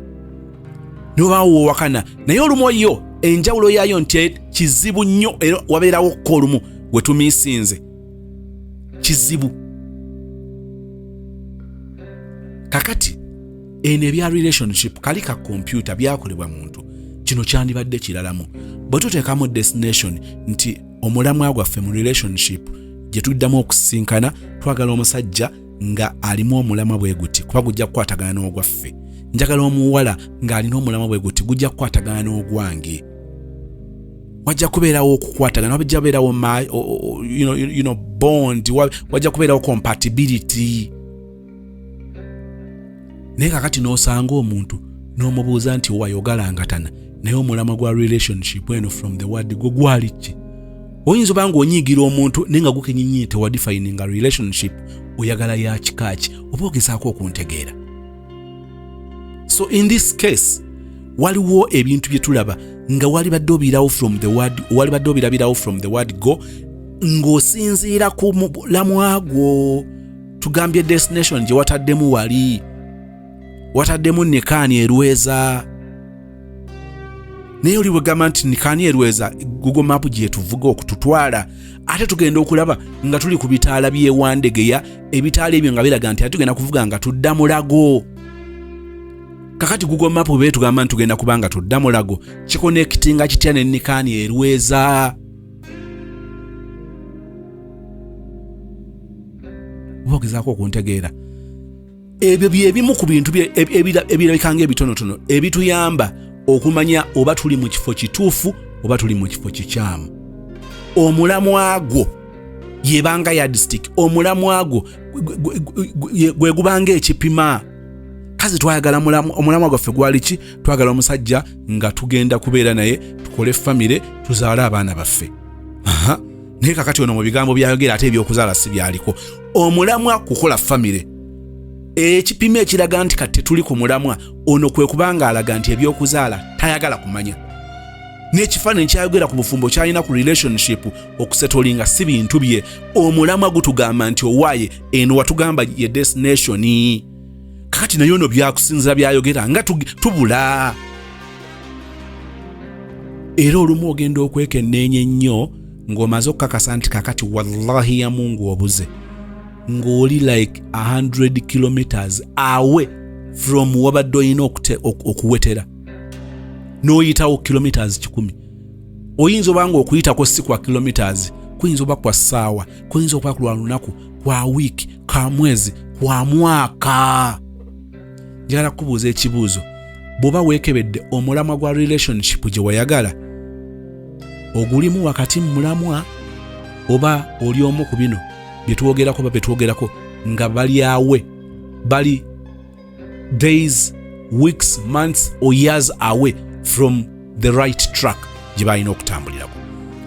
n'obaawo wakana, naye olumu yo enjawulo yaayo nti kizibu nnyo era wabeerawo ko olumu gwe tumiisinze kizibu. Kakati eno ebya relationship kali ka kompyuta byakolebwa muntu, kino kyandibadde kiralamu. Bwe tuteekamu destination nti omulamwa gwaffe mu relationship gye tuddamu okusinkana twagala omusajja nga alimu omulamwa bwe guti kuba gujja kukwatagana n'ogwaffe, njagala omuwala ng'alina omulamwa bwe guti gujja kukwatagana n'ogwange. Wajja kubeerawo okukwatagana, wajja kubeerawo bond, wajja kubeerawo compatibility. Naye kakati n'osanga omuntu n'omubuuza nti wayogalangatana naye omulamwa gwa relationship eno from the word gwo gwali ki? Oyinza obanga onyiigira omuntu naye nga gukenyinyii tewadefininga relationship oyagala ya kikaaki oba ogezaako okuntegeera. So in this case waliwo ebintu bye tulaba nga wali badde obirawo from the word go ng'osinziira ku mulamwa gwo. Tugambye destination gye wataddemu wali wataddemu nekaani erweza naye oli bwegamba nti nekaani erweza Google Map gye tuvuga okututwala ate tugenda okulaba nga tuli ku bitaala by'ewandegeya ebitaala ebyo nga biraga nti tugenda kuvuga nga tudda mulago. Kakati Google Map bwe tugamba nti tugenda kubanga tudda mulago kikonekitinga kitya ne nekaani erweza. Ogezaako okuntegeera ebyo byebimu ku bintu ebirabikanga ebitonotono ebituyamba okumanya oba tuli mu kifo kituufu oba tuli mu kifo kikyamu. Omulamwa gwo yebanga yardstick, omulamwa gwo gwe gubanga ekipima. Kazi twayagala omulamwa gwaffe gwali ki? Twagala omusajja nga tugenda kubeera naye tukole famire tuzaale abaana baffe. Naye kakati ono mu bigambo byayogera ate ebyokuzaala si byaliko. Omulamwa kukola famire. Ekipimo ekiraga nti kati tuli ku mulamwa ono kwe kubanga alaga nti ebyokuzaala tayagala kumanya. N'ekifaananyi kyayogera ku bufumbo kyalina ku relationship okusettolinga si bintu bye. Omulamwa gutugamba nti owaaye eno watugamba ye destination. Kakati naye ono byakusinzira byayogera nga tubula. Era olumu ogenda okwekenneenya ennyo ng'omaze okukakasa nti kakati wallahi ya Mungu obuze ng'oli like 100 kilometers away from wabadde olina okuwetera n'oyitawo kilometers 10. Oyinza obanga okuyitako si kwa kilometers, kuyinza oba kwa ssaawa, kuyinza okuba kwa lunaku, kwa wiiki, kwa mwezi, kwa mwaka. Njagala kubuuza ekibuuzo, bw'oba weekebedde omulamwa gwa relationship gye wayagala ogulimu wakati mu mulamwa oba oli omu ku bino betwogerako nga bali awe, bali days, weeks, months or years away from the right track gye balina okutambulirako.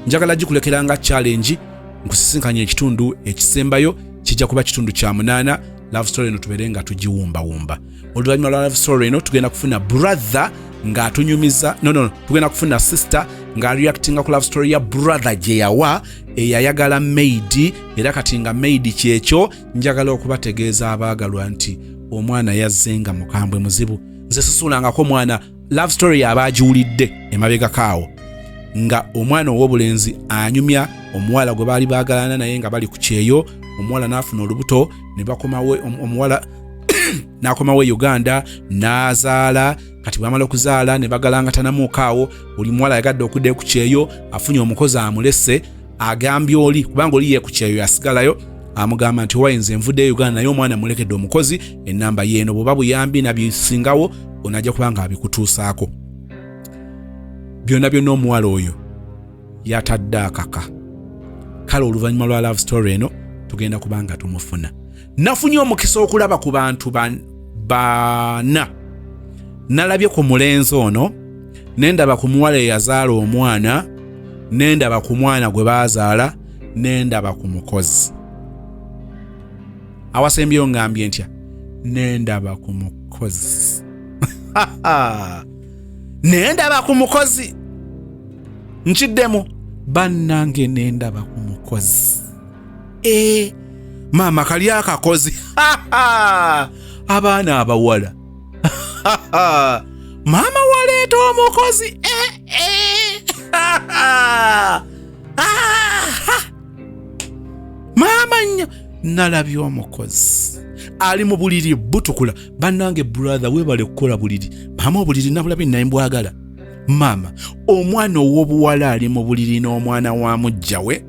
Njagala gikulekera nga challenge nkusisinkanya ekitundu ekisembayo kijja kuba kitundu kya 8. Love story eno tubeere nga tugiwumbawumba. Oluvannyuma lwa love story eno tugenda kufuna brother nga atunyumiza tugenda kufuna sister nga reactinga ku love story ya brother gye yawa eyayagala maid, era kati nga maid kyekyo njagala okubategeeza abaagalwa nti omwana yazzenga mukambwe muzibu. Nze susulangako mwana love story abaagiwulidde emabega kaawo nga omwana ow'obulenzi anyumya omuwala gwe baali baagalana naye nga bali ku kyeyo. Omuwala n'afuna olubuto ne bakomawe omuwala n'akomawo Uganda n'azaala. Kati bwamala okuzaala ne bagalangatanamu kaawo. Buli muwala yagadde okudde ku kyeyo afunye omukozi amulese agambye oli kubanga oli ye ku kyeyo yasigalayo amugamba nti wayinze envudde Uganda naye omwana mulekedde omukozi ennamba yeeno bw'oba buyambi nabisingawo onajja kubanga abikutuusaako. Byonna omuwala oyo yatadde akaka. Kale oluvannyuma lwa love story eno tugenda kubanga tumufuna. Nafunye omukisa okulaba ku bantu bana. Nalabye ku mulenzi ono, nendaba ku muwala eyazaala omwana, nendaba ku mwana gwe baazaala, nendaba ku mukozi. Awasembyeyo ngambye ntya? Nendaba ku mukozi. Nendaba ku mukozi. Nkiddemu bannange nendaba ku mukozi. Mama kali akakozi. Abaana abawala. Mama waleeta omukozi. Mama nnyo nalabye omukozi ali mu buliri butukula. Bannange brother webale kukola buliri. Mama obuliri nabulabye naye mbwagala. Mama omwana ow'obuwala ali mu buliri n'omwana wa mujjawe.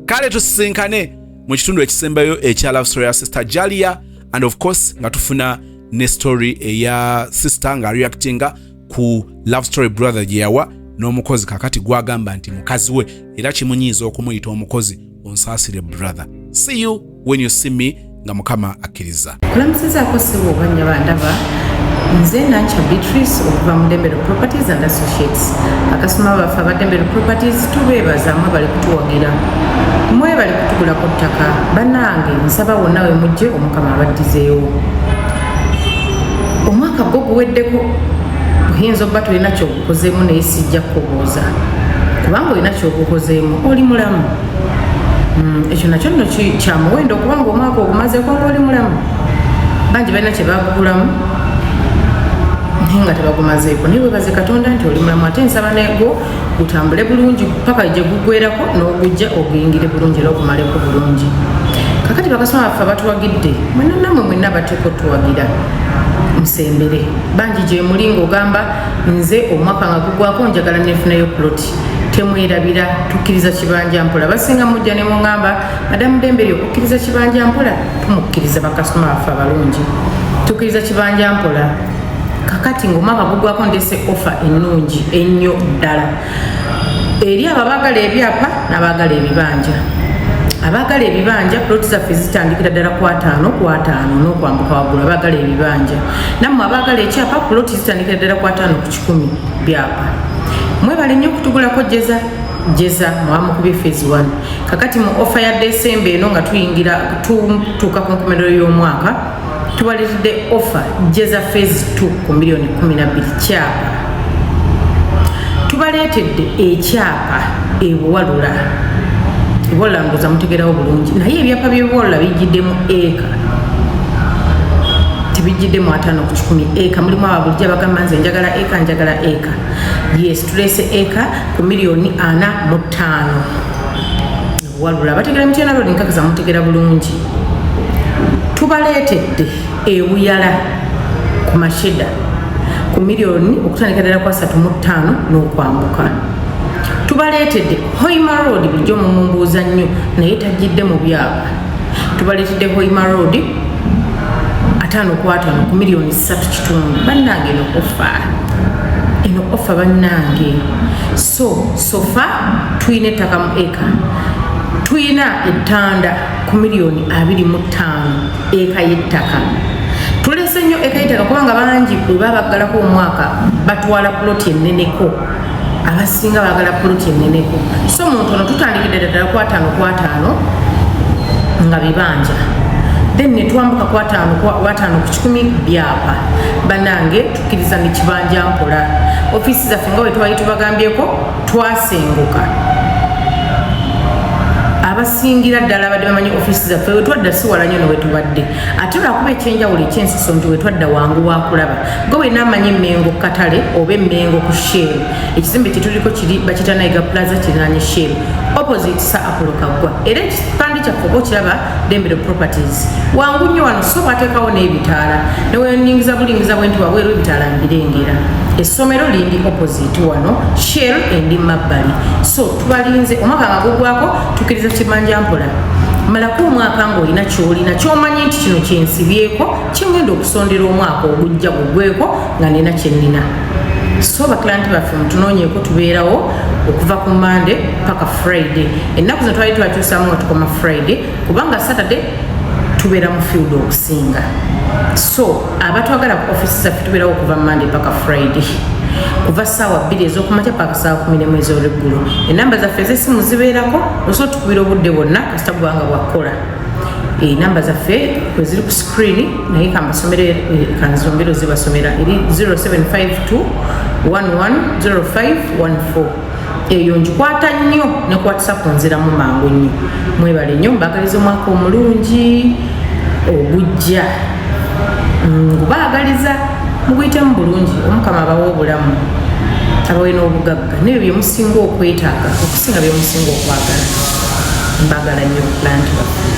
Kale tusisinkane mu kitundu ekisembayo ekya love story ya sister Jalia, and of course nga tufuna ne story eya sister nga reactinga ku love story brother gye yawa n'omukozi kakati gwagamba nti mukazi we era kimunyiiza okumuyita omukozi onsaasire brother. See you when you see me nga Mukama akkiriza. Kulamusizaako ssebo obanya bandaba nze Nancha Beatrice okuva mu Dembero Properties and Associates. Akasoma baffe aba Dembero Properties tubeebaza mwe bali kutuwagira. Mwe bali kutugula ku ttaka. Bannange nsaba wonna we mujje Omukama abaddizeewo. Omwaka gwo guweddeko oyinza okuba tolina kyogukozeemu naye sijja kukubuuza kubanga olina kyogukozeemu oli mulamu. Ekyo nakyo nno kya muwendo okubanga omwaka ogumazeeko ngaoli mulamu. Bangi balina kye bagugulamu naye nga tebagumazeeko naye webaze Katonda nti oli mulamu ate nsaba nego gutambule bulungi paka gye gugwerako n'ogujja oguyingire bulungi era ogumaleko bulungi. Kakati bakasoma baffe abatuwagidde mwena nammwe mwenna bateeko tuwagira musembere. Bangi gye muli ng'ogamba nze omwaka nga gugwako njagala neefunayo puloti. Temwerabira tukkiriza kibanja mpola. Basinga mujja ne mungamba Madamu Dembere okukkiriza kibanja mpola. Tumukkiriza bakasoma baffe abalungi tukkiriza kibanja mpola. Kakati ng'omwaka gugwako ndese ofa ennungi ennyo ddala eri abagala ebyapa n'abagala ebibanja. Abagala ebibanja puloti zaffe zitandikira ddala ku 5 n'okwambuka waggulu. Abagala ebibanja nammwe abagala ekyapa puloti zitandikira ddala ku 5 ku 10 byapa. Mwebale nnyo okutugulako jeza mwamukubye phase 1. Kakati mu ofa ya Desemba eno nga tutuuka ku nkomerero y'omwaka tubaleetedde ofa jeza phase 2 ku miliyoni 12 kyapa. Tubaleetedde ekyapa ebuwalula ngoza mutegerawo bulungi naye ebyapa by'ebuwalula bijjiddemu eka tibijjiddemu 5 ku 10 eka. Mulimu ababulijja bagamba nze njagala eka. Yes, tuleese eka ku miliyoni 45 ebuwalula. Bategera mityana loli nkakaza mutegera bulungi. Tubaleetedde ewuyala ku masheda ku miliyoni okutandika ddala kwa 35 n'okwambuka. Tubaleetedde Hoima Road bulijjo mumumbuuza nnyo naye tajjidde mu byapa. Tubaleetedde Hoima Road 5 ku 5 ku miliyoni 3.5. Bannange eno ofa bannange. Sofa tuyina ettaka mu eka. Tuyina ettanda ku miliyoni 25 eka y'ettaka. Tulese nnyo eka y'ettaka kubanga bangi bwe babaggalako omwaka batwala puloti enneneko. Abasinga bagala puloti enneneko. Muntu ono tutandikidde ddala ku 5 ku 5 nga bibanja. Then netwambuka ku 5 ku 10 byapa. Bannange tukkiriza ne kibanja mpola. Ofisi zaffe nga bwe twali tubagambyeko twasenguka. Abasingira ddala abadde bamanyi ofisi zaffe wetwadda si wala nnyo nowetubadde ate lwakuba ekyenjawulo ekyensiso nti wetwadda wangu wakulaba gwe wena amanyi Emmengo Katale oba Emmengo ku Shell. Ekizimbe kyetuliko kiri bakita Naiga Plaza kirinaanye Shell opposite sa Apollo Kaggwa era ekipande kyaffe oba okiraba Dembere Properties wangu nnyo wano so bateekawo n'ebitaala neweningiza bulingiza bwe nti wabweru ebitaala mbirengera. Essomero lindi opposite wano Shell endi mabbali. Tubalinze omwaka nga gugwako tukkiriza kibanja mpola. Malako omwaka ng'olina ky'olina ky'omanyi nti kino kyensibyeko kingenda okusondera omwaka ogujja gugweko nga nina kye nnina. Baklanti baffe mutunoonyeeko tubeerawo okuva ku Monday paka Friday. Ennaku zino twali twakyusaamu nga tukoma Friday kubanga Saturday tubeera mu field okusinga. Abatwagala ku ofisi zaffe tubeerawo okuva Monday paka Friday kuva ssaawa 2 ez'okumakya paka ssaawa 11 ez'olweggulo. Enamba zaffe ez'essimu zibeerako osobola tukubira obudde bwonna kasita bwanga bwakola. Enamba zaffe kwe ziri ku screen naye kambasomere kanzombero zibasomera eri 0752 110514. Eyo njikwata nnyo ne kwatisa ku nziramu mangu nnyo. Mwebale nnyo mbagaliza omwaka omulungi ogujja. Ngubaagaliza muguyitemu bulungi omukama abawa obulamu abawe n'obugagga nebyo bye musinga okwetaaga okusinga bye musinga okwagala. Mbagala nnyo planti baffe.